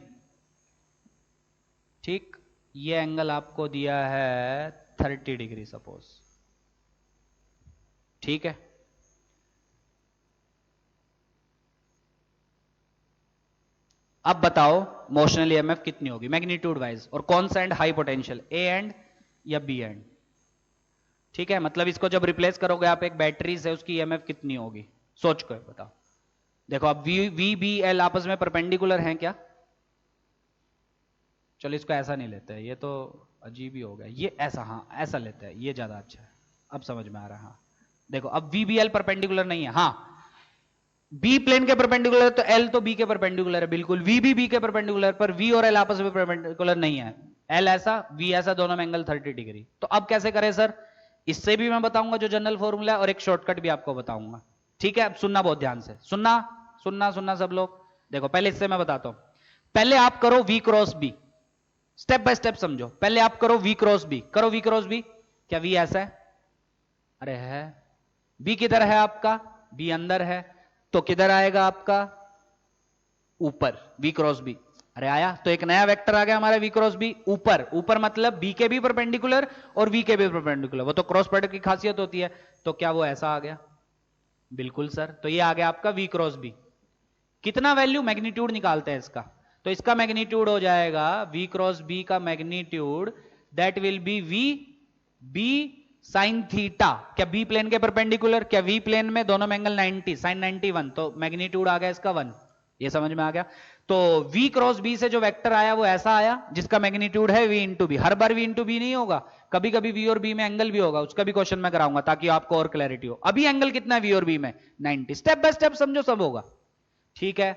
ठीक। ये एंगल आपको दिया है 30 डिग्री सपोज, ठीक है। अब बताओ मोशनल ईएमएफ कितनी होगी मैग्नीट्यूड वाइज, और कौन सा and high potential, A and या बी एंड, ठीक है। मतलब इसको जब रिप्लेस करोगे आप एक बैटरी से, उसकी ईएमएफ कितनी होगी, सोच कर बताओ। देखो अब वी बी एल आपस में परपेंडिकुलर हैं क्या, चलो इसको ऐसा नहीं लेते हैं, ये तो अजीब ही हो गया, ये ऐसा, हाँ ऐसा लेते हैं, ये ज्यादा अच्छा है, अब समझ में आ रहा है। हाँ देखो अब वी बी एल परपेंडिकुलर नहीं है, हाँ बी प्लेन के परपेंडिकुलर है तो एल तो बी के परपेंडिकुलर है बिल्कुल, वी भी बी के परपेंडिकुलर, पर वी और एल आपस में परपेंडिकुलर नहीं है। एल ऐसा वी ऐसा, दोनों में एंगल 30 डिग्री। तो अब कैसे करें सर, इससे भी मैं बताऊंगा जो जनरल फॉर्मूला है, और एक शॉर्टकट भी आपको बताऊंगा, ठीक है। अब सुनना बहुत ध्यान से, सुनना सुनना सुनना सब लोग। देखो पहले इससे मैं बताता हूं, पहले आप करो V cross B, step by step समझो। पहले आप करो वी क्रॉस बी, करो वी क्रॉस बी। क्या वी ऐसा है, अरे है, बी किधर है आपका, बी अंदर है, तो किधर आएगा आपका, ऊपर, वी क्रॉस बी। अरे आया, तो एक नया वेक्टर आ गया हमारा वी क्रॉस बी, ऊपर। ऊपर मतलब बी के भी परपेंडिकुलर और वी के भी परपेंडिकुलर, वो तो क्रॉस प्रोडक्ट की खासियत होती है। तो क्या वो ऐसा आ गया, बिल्कुल सर। तो ये आ गया आपका वी क्रॉस बी। कितना वैल्यू, मैग्नीट्यूड निकालते हैं इसका, तो इसका मैग्नीट्यूड हो जाएगा वी क्रॉस बी का magnitude, that will be V B sine theta. क्या बी प्लेन के परपेंडिकुलर, क्या वी प्लेन में, दोनों में एंगल 90, साइन 91, तो मैग्नीट्यूड आ गया इसका 1। ये समझ में आ गया। तो v क्रॉस बी से जो वेक्टर आया वो ऐसा आया, जिसका मैग्नीट्यूड है v इंटू बी। हर बार v इंटू बी नहीं होगा, कभी कभी v और b में एंगल भी होगा, उसका भी क्वेश्चन मैं कराऊंगा ताकि आपको और क्लैरिटी हो। अभी एंगल कितना है v और b में, 90। स्टेप बाय स्टेप समझो, सब होगा, ठीक है।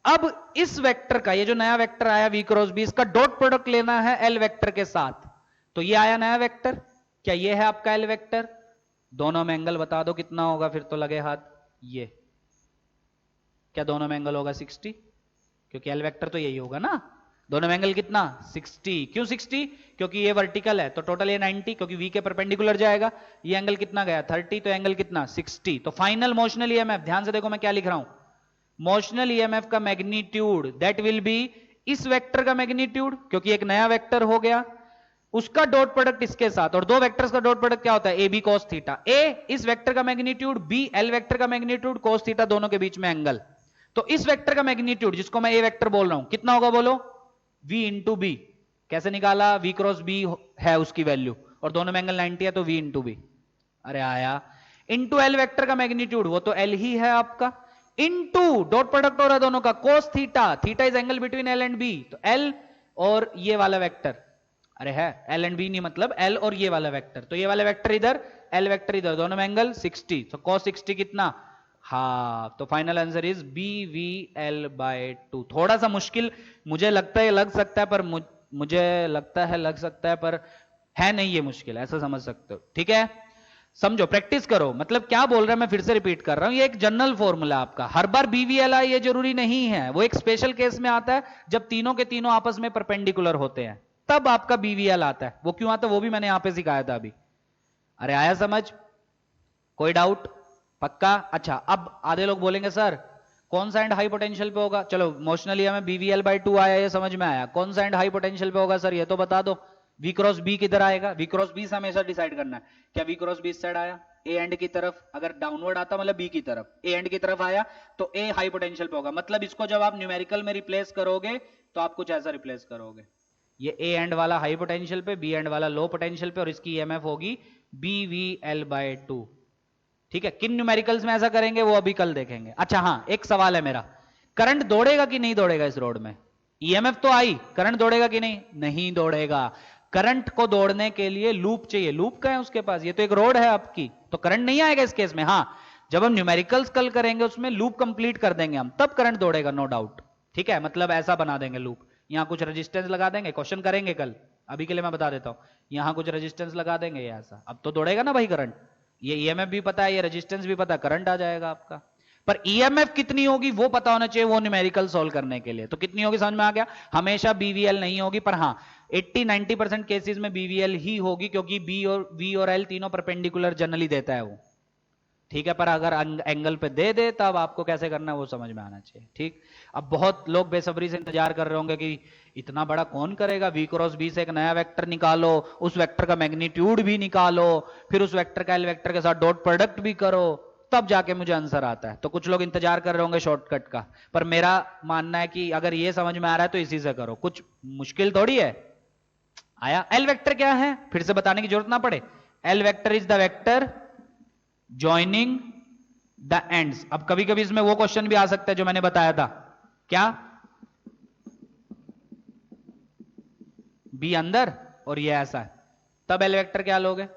अब इस वेक्टर का, ये जो नया वेक्टर आया v क्रॉस बी, इसका डॉट प्रोडक्ट लेना है l वेक्टर के साथ। तो ये आया नया वेक्टर, क्या ये है आपका l वेक्टर, दोनों में एंगल बता दो कितना होगा, फिर तो लगे हाथ। ये क्या दोनों में एंगल होगा 60, क्योंकि एल वेक्टर तो यही होगा ना, दोनों में एंगल कितना 60। क्यों 60, क्योंकि ये वर्टिकल है तो टोटल ये 90, क्योंकि वी के परपेंडिकुलर जाएगा। ये एंगल कितना गया 30, तो एंगल कितना 60। तो फाइनल मोशनल ईएमएफ, ध्यान से देखो मैं क्या लिख रहा हूं, मोशनल ईएमएफ का मैग्नीट्यूड दैट विल बी इस वेक्टर का मैग्नीट्यूड, क्योंकि एक नया वेक्टर हो गया, उसका डॉट प्रोडक्ट इसके साथ, और दो वेक्टर्स का डॉट प्रोडक्ट क्या होता है, ए बी कॉस थीटा। ए इस वेक्टर का मैग्नीट्यूड, बी एल वेक्टर का मैग्नीट्यूड, कॉस थीटा दोनों के बीच में एंगल। तो इस वेक्टर का मैग्नीट्यूड, जिसको मैं ए वेक्टर बोल रहा हूं, कितना होगा बोलो, v इंटू बी। कैसे निकाला, v क्रॉस बी है उसकी वैल्यू, और दोनों में एंगल 90 है, तो v इंटू बी। अरे आया, इंटू एल वेक्टर का मैग्नीट्यूड, वो तो एल ही है आपका, इंटू डॉट प्रोडक्ट हो रहा है दोनों का, cos theta. Theta is angle between L and B, तो एल और ये वाला वेक्टर, अरे है, एल एंड बी नहीं, मतलब एल और ये वाला वेक्टर, तो ये वाला वेक्टर इधर, एल वेक्टर इधर, दोनों में एंगल 60, तो cos 60 कितना, हाँ, तो final answer is B V L by 2। थोड़ा सा मुश्किल मुझे लगता है, लग सकता है, पर मुझे लगता है लग सकता है, पर है नहीं ये मुश्किल, ऐसा समझ सकते हो, ठीक है। समझो, प्रैक्टिस करो, मतलब क्या बोल रहा है मैं फिर से रिपीट कर रहा हूं, ये एक जनरल फॉर्मूला आपका, हर बार बीवीएलआई ये जरूरी नहीं है, वो एक स्पेशल केस में आता है जब तीनों के तीनों आपस में परपेंडिकुलर होते हैं, तब आपका बीवीएल आता है। वो क्यों आता है वो भी मैंने यहां पे सिखाया था अभी। अरे आया समझ, कोई डाउट, पक्का। अच्छा, अब आधे लोग बोलेंगे सर कौन सा एंड हाई पोटेंशियल पे होगा, चलो मोशनली हमें बीवीएल बाय 2 आया, ये समझ में आया, कौन सा एंड हाई पोटेंशियल पे होगा सर ये तो बता दो। वी क्रॉस बी किधर आएगा, वी क्रॉस बी से हमेशा डिसाइड करना है, क्या वी क्रॉस बी इस साइड आया, ए एंड की तरफ, अगर डाउनवर्ड आता मतलब बी की तरफ, ए एंड की तरफ आया तो ए हाई पोटेंशियल पे होगा, मतलब इसको जब आप न्यूमेरिकल में रिप्लेस करोगे तो आप कुछ ऐसा रिप्लेस करोगे, ये ए एंड वाला हाई पोटेंशियल पे, बी एंड वाला लो पोटेंशियल पे, और इसकी ईएमएफ होगी बी वी एल बाय 2। ठीक है, किन न्यूमेरिकल्स में ऐसा करेंगे वो अभी कल देखेंगे। अच्छा हाँ, एक सवाल है मेरा, करंट दौड़ेगा कि नहीं दौड़ेगा इस रोड में, ईएमएफ तो आई, करंट दौड़ेगा कि नहीं, नहीं दौड़ेगा। करंट को दौड़ने के लिए लूप चाहिए, लूप का है उसके पास, ये तो एक रोड है आपकी, तो करंट नहीं आएगा इस केस में। हाँ, जब हम न्यूमेरिकल्स कल करेंगे उसमें लूप कंप्लीट कर देंगे हम, तब करंट दौड़ेगा, नो डाउट। ठीक है, मतलब ऐसा बना देंगे लूप, यहां कुछ रेजिस्टेंस लगा देंगे, क्वेश्चन करेंगे कल, अभी के लिए मैं बता देता हूं, यहां कुछ रेजिस्टेंस लगा देंगे, ये ऐसा, अब तो दौड़ेगा ना भाई करंट, ये ईएमएफ भी पता है, ये रेजिस्टेंस भी पता है, करंट आ जाएगा आपका। पर ईएमएफ कितनी होगी वो पता होना चाहिए, वो न्यूमेरिकल सॉल्व करने के लिए। तो कितनी होगी समझ में आ गया, हमेशा बीवीएल नहीं होगी, पर हाँ 80-90% केसेस में बीवीएल ही होगी, क्योंकि बी और वी और एल तीनों परपेंडिकुलर जनरली देता है वो। ठीक है, पर अगर एंगल पे दे दे तब आपको कैसे करना है वो समझ में आना चाहिए। ठीक, अब बहुत लोग बेसब्री से इंतजार कर रहे होंगे कि इतना बड़ा कौन करेगा, वी क्रॉस बी से एक नया वेक्टर निकालो, उस वेक्टर का मैग्नीट्यूड भी निकालो, फिर उस वेक्टर का एल वेक्टर के साथ डॉट प्रोडक्ट भी करो, तब जाके मुझे आंसर आता है। तो कुछ लोग इंतजार कर रहे होंगे शॉर्टकट का, पर मेरा मानना है कि अगर ये समझ में आ रहा है तो इसी से करो, कुछ मुश्किल थोड़ी है। आया, एल वेक्टर क्या है फिर से बताने की जरूरत ना पड़े, L vector is the vector joining the ends. अब कभी कभी इसमें वो क्वेश्चन भी आ सकता है जो मैंने बताया था, क्या, बी अंदर और ये ऐसा है, तब एल वेक्टर क्या लोगे,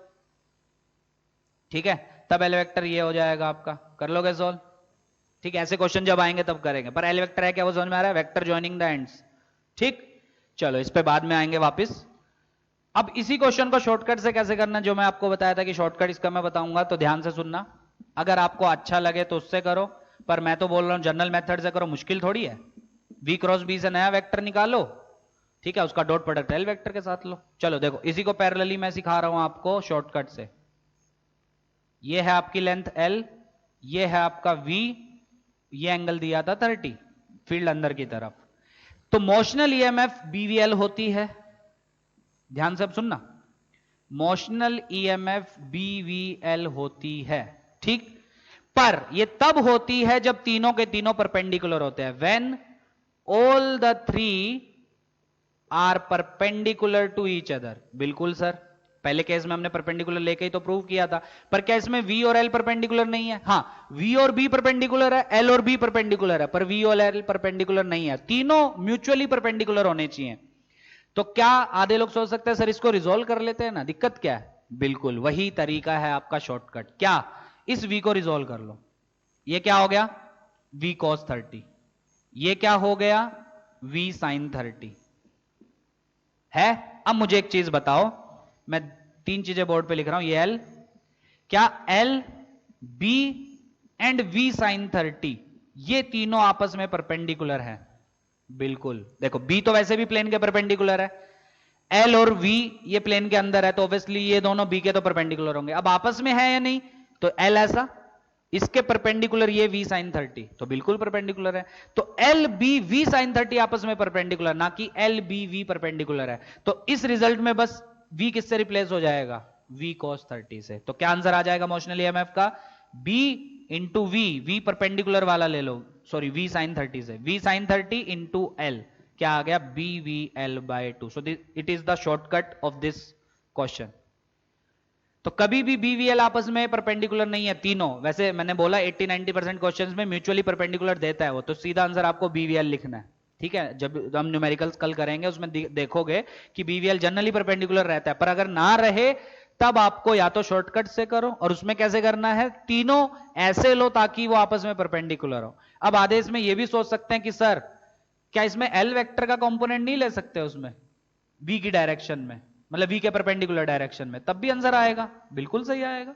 ठीक है, तब एल वेक्टर ये हो जाएगा आपका, कर लोगे सोल्व। ठीक है, ऐसे क्वेश्चन जब आएंगे तब करेंगे, पर एल वेक्टर है क्या वो समझ में आ रहा है, वेक्टर ज्वाइनिंग द एंड्स। ठीक, चलो इस पे बाद में आएंगे वापस। अब इसी क्वेश्चन को शॉर्टकट से कैसे करना, जो मैं आपको बताया था कि शॉर्टकट इसका मैं बताऊंगा, तो ध्यान से सुनना, अगर आपको अच्छा लगे तो उससे करो, पर मैं तो बोल रहा हूं जनरल मेथड से करो, मुश्किल थोड़ी है। वी क्रॉस बी से नया वेक्टर निकालो, ठीक है, उसका डॉट प्रोडक्ट एल वेक्टर के साथ लो। चलो देखो, इसी को पैरेलली मैं सिखा रहा हूं आपको शॉर्टकट से। ये है आपकी लेंथ एल, ये है आपका वी, ये एंगल दिया था 30, फील्ड अंदर की तरफ, तो मोशनल ईएमएफ बीवीएल होती है, ध्यान से अब सुनना, मोशनल ईएमएफ बीवीएल होती है। ठीक, पर ये तब होती है जब तीनों के तीनों परपेंडिकुलर होते हैं, when all the three are perpendicular to each other. बिल्कुल सर, पहले केस में हमने परपेंडिकुलर लेके ही तो प्रूव किया था, पर क्या इसमें V और L परपेंडिकुलर नहीं है, हाँ V और B परपेंडिकुलर है, L और B परपेंडिकुलर है, पर V और L परपेंडिकुलर नहीं है, तीनों म्यूचुअली परपेंडिकुलर होने चाहिए। तो क्या आधे लोग सोच सकते हैं सर इसको रिजोल्व कर लेते हैं ना, दिक्कत क्या है, बिल्कुल वही तरीका है आपका शॉर्टकट, क्या, इस V को रिजोल्व कर लो, ये क्या हो गया V cos 30, ये क्या हो गया V sin 30 है। अब मुझे एक चीज बताओ, मैं 3 चीजें बोर्ड पे लिख रहा हूं, ये L, क्या L B and V sin 30 ये तीनों आपस में परपेंडिकुलर है, बिल्कुल। देखो B तो वैसे भी प्लेन के परपेंडिकुलर है, L और V ये प्लेन के अंदर है, तो ऑब्वियसली ये दोनों B के तो परपेंडिकुलर होंगे। अब आपस में है या नहीं, तो L ऐसा, इसके परपेंडिकुलर ये V sin 30, तो बिल्कुल परपेंडिकुलर है। तो L B V sin 30 आपस में परपेंडिकुलर, ना कि L B V परपेंडिकुलर है, तो इस रिजल्ट में बस V किससे रिप्लेस हो जाएगा, V cos 30 से। तो क्या आंसर आ जाएगा मोशनल ईएमएफ का, B इंटू V परपेंडिकुलर वाला ले लो, सॉरी V sin 30 से, V sin 30 इंटू L, क्या आ गया BVL by 2। So it is the shortcut of this question. तो कभी भी बीवीएल आपस में परपेंडिकुलर नहीं है तीनों, वैसे मैंने बोला 80-90% क्वेश्चंस में म्यूचुअली परपेंडिकुलर देता है वो, तो सीधा आंसर आपको बीवीएल लिखना है। ठीक है, जब हम न्यूमेरिकल्स कल करेंगे उसमें देखोगे कि बीवीएल जनरली परपेंडिकुलर रहता है, पर अगर ना रहे तब आपको या तो शॉर्टकट से करो, और उसमें कैसे करना है, तीनों ऐसे लो ताकि वो आपस में परपेंडिकुलर हो। अब आदेश में ये भी सोच सकते हैं कि सर क्या इसमें एल वेक्टर का कंपोनेंट नहीं ले सकते उसमें v की डायरेक्शन में, मतलब v के परपेंडिकुलर डायरेक्शन में, तब भी आंसर आएगा, बिल्कुल सही आएगा।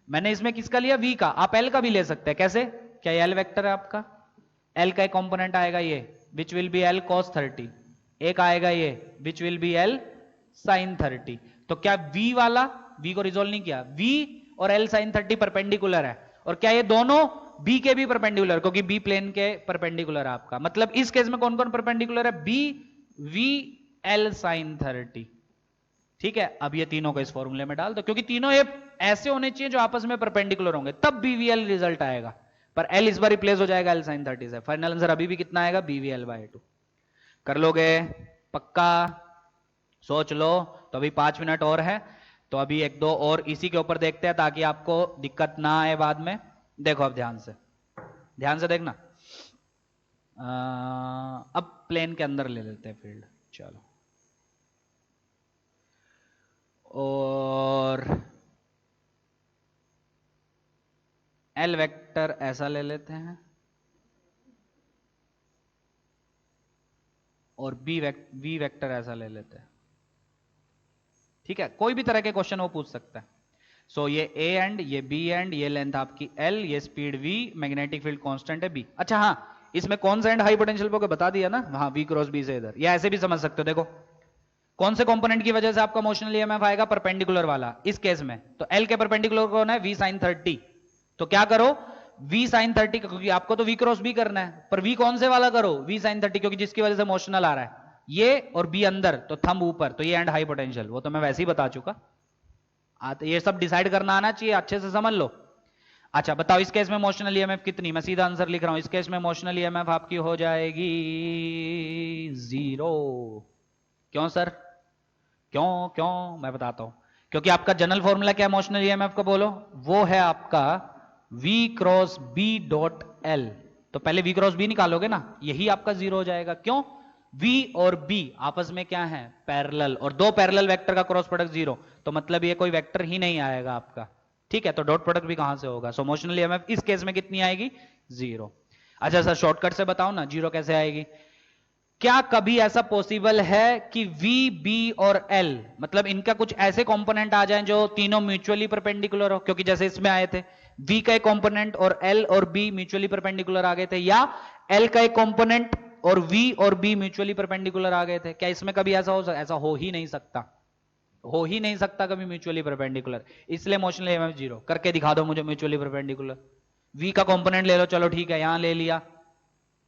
मैंने इसमें किसका लिया, v का, आप l का भी ले सकते हैं। कैसे, क्या ये l वेक्टर है आपका, l का एक कंपोनेंट आएगा ये which will be l cos 30, एक आएगा ये which will be l sin 30। तो क्या v वाला, v को रिजोल्व नहीं किया, v और l sin 30 परपेंडिकुलर है, और क्या ये दोनों b के भी परपेंडिकुलर, क्योंकि b प्लेन के परपेंडिकुलर है आपका, मतलब इस केस में कौन कौन परपेंडिकुलर है, b v l sin 30। ठीक है, अब ये तीनों को इस फॉर्मूले में डाल दो, क्योंकि तीनों ये ऐसे होने चाहिए जो आपस में परपेंडिकुलर होंगे, तब बीवीएल रिजल्ट आएगा, पर एल इस बार रिप्लेस हो जाएगा एल साइन 30 से। फाइनल आंसर अभी भी कितना आएगा, बीवीएल बाय 2। कर लोगे पक्का, सोच लो। तो अभी 5 मिनट और है, तो अभी एक दो और इसी के ऊपर देखते हैं ताकि आपको दिक्कत ना आए बाद में। देखो अब ध्यान से देखना। अब प्लेन के अंदर ले लेते हैं फील्ड, चलो, और एल वेक्टर ऐसा ले लेते हैं, और वी वेक्टर ऐसा ले लेते हैं। ठीक है, कोई भी तरह के क्वेश्चन वो पूछ सकता है। सो ये ए एंड, ये बी एंड, ये लेंथ आपकी एल, ये speed V, magnetic field constant है बी। अच्छा हाँ, इसमें कौन सा एंड हाई पोटेंशियल पे बता दिया ना, हाँ वी क्रॉस बी से इधर, या ऐसे भी समझ सकते हो। देखो कौन से कंपोनेंट की वजह से आपका मोशनल ईएमएफ आएगा, परपेंडिकुलर वाला इस केस में, तो एल के परपेंडिकुलर कौन है, वी साइन 30। तो क्या करो, वी साइन 30, क्योंकि आपको तो वी क्रॉस बी करना है, पर वी कौन से वाला करो, वी साइन 30, क्योंकि जिसकी वजह से मोशनल आ रहा है ये, और बी अंदर तो थंब ऊपर, तो ये एंड हाई पोटेंशियल, वो तो मैं वैसे ही बता चुका। तो ये सब डिसाइड करना आना चाहिए, अच्छे से समझ लो। अच्छा बताओ, इस केस में मोशनल ईएमएफ कितनी, मैं सीधा आंसर लिख रहा हूं, इस केस में मोशनल ईएमएफ आपकी हो जाएगी 0। क्यों सर, क्यों क्यों, मैं बताता हूं, क्योंकि आपका जनरल फॉर्मूला क्या है मोशनल ईएमएफ का, बोलो, वो है आपका v cross b dot L. तो पहले v क्रॉस b निकालोगे ना, यही आपका 0 हो जाएगा। क्यों, v और b आपस में क्या है, पैरेलल, और दो पैरेलल वेक्टर का क्रॉस प्रोडक्ट 0, तो मतलब ये कोई वेक्टर ही नहीं आएगा आपका। ठीक है, तो डॉट प्रोडक्ट भी कहां से होगा, सो मोशनल ईएमएफ इस केस में कितनी आएगी, 0। अच्छा सर शॉर्टकट से बताओ ना 0 कैसे आएगी। क्या कभी ऐसा पॉसिबल है कि V, B और L, मतलब इनका कुछ ऐसे कंपोनेंट आ जाएं जो तीनों म्यूचुअली परपेंडिकुलर हो, क्योंकि जैसे इसमें आए थे V का एक कंपोनेंट और L और B म्यूचुअली परपेंडिकुलर आ गए थे, या L का एक कंपोनेंट और V और B म्यूचुअली परपेंडिकुलर आ गए थे। क्या इसमें कभी ऐसा हो सकता, ऐसा हो ही नहीं सकता, हो ही नहीं सकता कभी म्यूचुअली परपेंडिकुलर, इसलिए मोशनल ईएमएफ 0। करके दिखा दो मुझे म्यूचुअली परपेंडिकुलर। V का कंपोनेंट ले लो, चलो ठीक है, यहां ले लिया,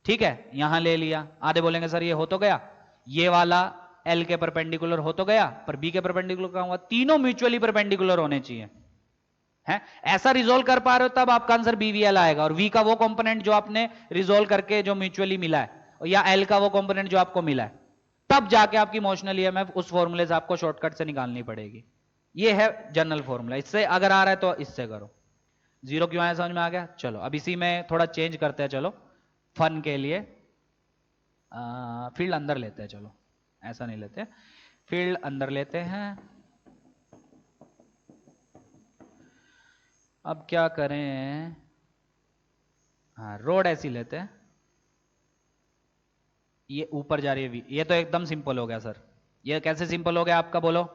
ठीक है यहां ले लिया, आधे बोलेंगे सर ये हो तो गया, ये वाला एल के परपेंडिकुलर हो तो गया, पर बी के परपेंडिकुलर कहां हुआ, तीनों म्यूचुअली परपेंडिकुलर होने चाहिए, है ऐसा रिजोल्व कर पा रहे हो तब आपका आंसर बीवीएल आएगा, और वी का वो कंपोनेंट जो आपने रिजोल्व करके जो म्यूचुअली मिला है, या एल का वो कंपोनेंट जो आपको मिला है, तब जाके आपकी मोशनल ईएमएफ उस फॉर्मूले से आपको शॉर्टकट से निकालनी पड़ेगी। ये है जनरल फॉर्मूला, इससे अगर आ रहा है तो इससे करो। 0 क्यों आया समझ में आ गया। चलो अब इसी में थोड़ा चेंज करते हैं, चलो फन के लिए फील्ड अंदर लेते हैं, चलो ऐसा नहीं लेते, फील्ड अंदर लेते हैं। अब क्या करें, हाँ रोड ऐसी लेते हैं, ये ऊपर जा रही है वी, ये तो एकदम सिंपल हो गया सर। ये कैसे सिंपल हो गया आपका, बोलो,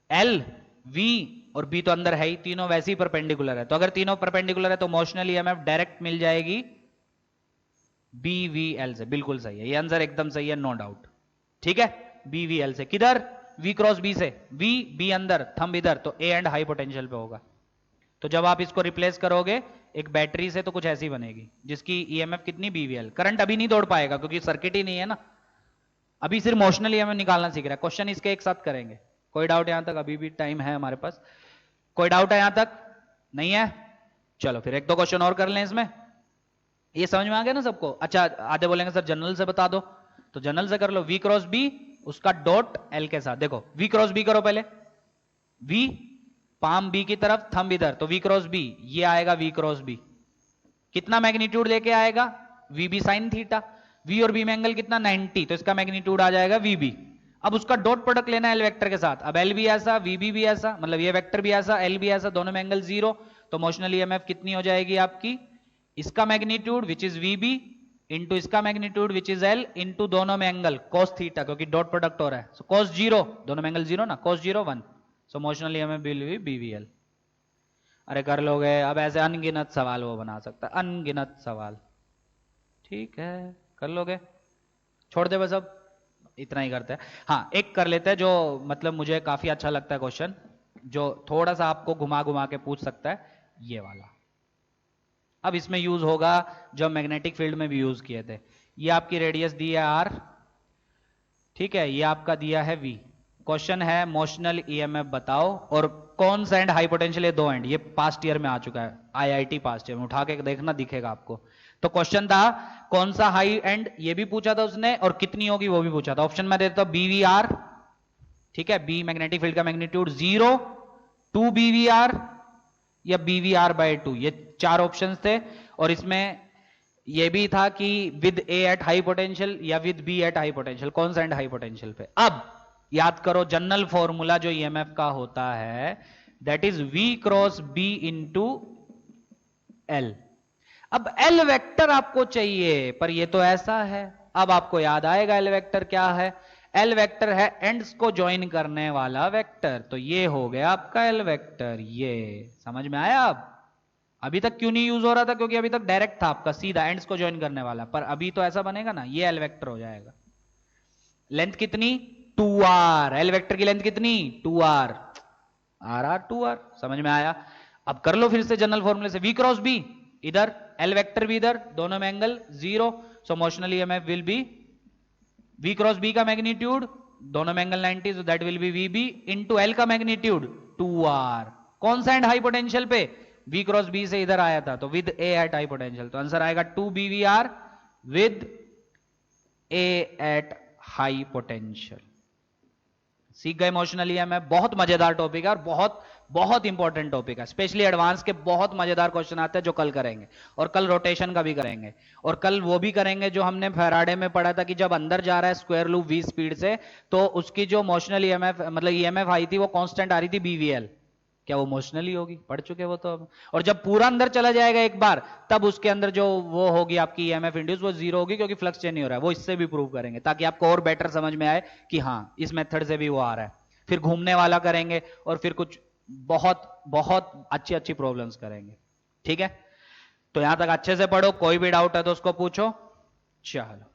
एल, वी और बी तो अंदर है ही, तीनों वैसे ही परपेंडिकुलर है, तो अगर तीनों परपेंडिकुलर है तो मोशनल ईएमएफ डायरेक्ट मिल जाएगी बीवीएल से। बिल्कुल सही है, ये आंसर एकदम सही है, नो डाउट। ठीक है, बीवीएल से, किधर, वी क्रॉस बी से, वी बी अंदर, थंब इधर, तो ए एंड हाई पोटेंशियल पे होगा। तो जब आप इसको रिप्लेस करोगे एक बैटरी से तो कुछ ऐसी बनेगी जिसकी ईएमएफ कितनी, बीवीएल। करंट अभी नहीं दौड़ पाएगा क्योंकि सर्किट ही नहीं है ना, अभी सिर्फ मोशनल ईएमएफ निकालना सीख रहा है। क्वेश्चन इसके एक साथ करेंगे, कोई डाउट यहां तक, अभी भी टाइम है हमारे पास, कोई डाउट है यहां तक, नहीं है। चलो फिर एक दो क्वेश्चन और कर लें इसमें, ये समझ में आ गया ना सबको। अच्छा आधे बोलेंगे सर जनरल से बता दो, तो जनरल से कर लो, वी क्रॉस बी उसका डॉट एल के साथ, देखो वी क्रॉस बी करो पहले, वी पाम बी की तरफ, थंब इधर, तो वी क्रॉस बी ये आएगा, वी क्रॉस बी कितना मैग्नीट्यूड लेके आएगा, V B sine theta, V और B में एंगल कितना 90, तो इसका मैग्नीट्यूड आ जाएगा VB। अब उसका डॉट प्रोडक्ट लेना है L वेक्टर के साथ। अब L भी ऐसा, VB भी ऐसा, मतलब ये वेक्टर भी ऐसा, L भी ऐसा, दोनों में एंगल 0, तो मोशनल EMF कितनी हो जाएगी आपकी, इसका magnitude which is VB into इसका magnitude which is L into दोनों में एंगल cos थीटा, क्योंकि डॉट प्रोडक्ट हो रहा है, सो cos 0, दोनों में एंगल 0 ना, cos 0 1, so motional EMF will be BVL। अरे कर लोगे, अब ऐसे अनगिनत सवाल वो बना सकता है, अनगिनत सवाल। ठीक है, कर लोगे, छोड़ दे बस, अब इतना ही करते हैं। हाँ, एक कर लेते हैं जो मतलब मुझे काफी अच्छा लगता है क्वेश्चन, जो थोड़ा सा आपको घुमा घुमा के पूछ सकता है, ये वाला। अब इसमें यूज होगा जो मैग्नेटिक फील्ड में भी यूज किए थे। ये आपकी रेडियस दी है R, ठीक है, ये आपका दिया है V। क्वेश्चन है मोशनल EMF बताओ, और कौन सा एंड हाई पोटेंशियल है, दो एंड, ये पास्ट ईयर में आ चुका है, IIT पास्ट ईयर में, उठा के देखना दिखेगा आपको। तो क्वेश्चन था कौन सा हाई एंड, ये भी पूछा था उसने, और कितनी होगी वो भी पूछा था। ऑप्शन में देता हूं BVR, ठीक है, बी मैग्नेटिक फील्ड का मैग्नीट्यूड 0, 2 BVR या BVR/2, ये चार ऑप्शंस थे। और इसमें ये भी था कि with A at high potential या with B at high potential, कौन सा एंड हाई पोटेंशियल पे। अब याद करो जनरल फॉर्मूला जो EMF का होता है, that is V cross B into L। अब L वेक्टर आपको चाहिए, पर ये तो ऐसा है। अब आपको याद आएगा L वेक्टर क्या है, L वेक्टर है एंड्स को ज्वाइन करने वाला वेक्टर, तो ये हो गया आपका L वेक्टर। ये समझ में आया। अब अभी तक क्यों नहीं यूज हो रहा था, क्योंकि अभी तक डायरेक्ट था आपका, सीधा एंड्स को ज्वाइन करने वाला, पर अभी तो ऐसा बनेगा ना, ये L वेक्टर हो जाएगा। लेंथ कितनी 2R, L वेक्टर की लेंथ कितनी 2R, R 2R, समझ में आया। अब कर लो फिर से जनरल फॉर्मूले से, V क्रॉस B इधर, L वेक्टर भी इधर, दोनों में angle 0, so motional EMF will be V cross B का मैग्नीट्यूड, दोनों में angle 90, so that will B VB into L का मैग्नीट्यूड 2R। कौन सा एंड हाई पोटेंशियल पे, V क्रॉस B से इधर आया था, तो with A at high potential, तो आंसर आएगा 2 BVR with A at high potential. सीख गए मोशनल EMF, बहुत मजेदार टॉपिक है और बहुत बहुत इंपॉर्टेंट टॉपिक है, स्पेशली एडवांस के बहुत मजेदार क्वेश्चन आते हैं जो कल करेंगे, और कल रोटेशन का भी करेंगे, और कल वो भी करेंगे जो हमने फैराडे में पढ़ा था कि जब अंदर जा रहा है स्क्वायर लूप V स्पीड से, तो उसकी जो मोशनल EMF मतलब EMF आई थी वो कांस्टेंट आ रही थी BVL। क्या वो मोशनल ही होगी, पढ़ चुके वो तो अब। और जब पूरा अंदर चला जाएगा एक बार, तब उसके अंदर जो वो होगी आपकी EMF इंड्यूस, वो 0 होगी, क्योंकि फ्लक्स चेंज नहीं हो रहा है। वो इससे भी प्रूव करेंगे ताकि आपको और बेटर समझ में आए कि हाँ इस मेथड से भी वो आ रहा है। फिर घूमने वाला करेंगे, और फिर कुछ बहुत बहुत अच्छी अच्छी प्रॉब्लम्स करेंगे। ठीक है, तो यहां तक अच्छे से पढ़ो, कोई भी डाउट है तो उसको पूछो। चलो।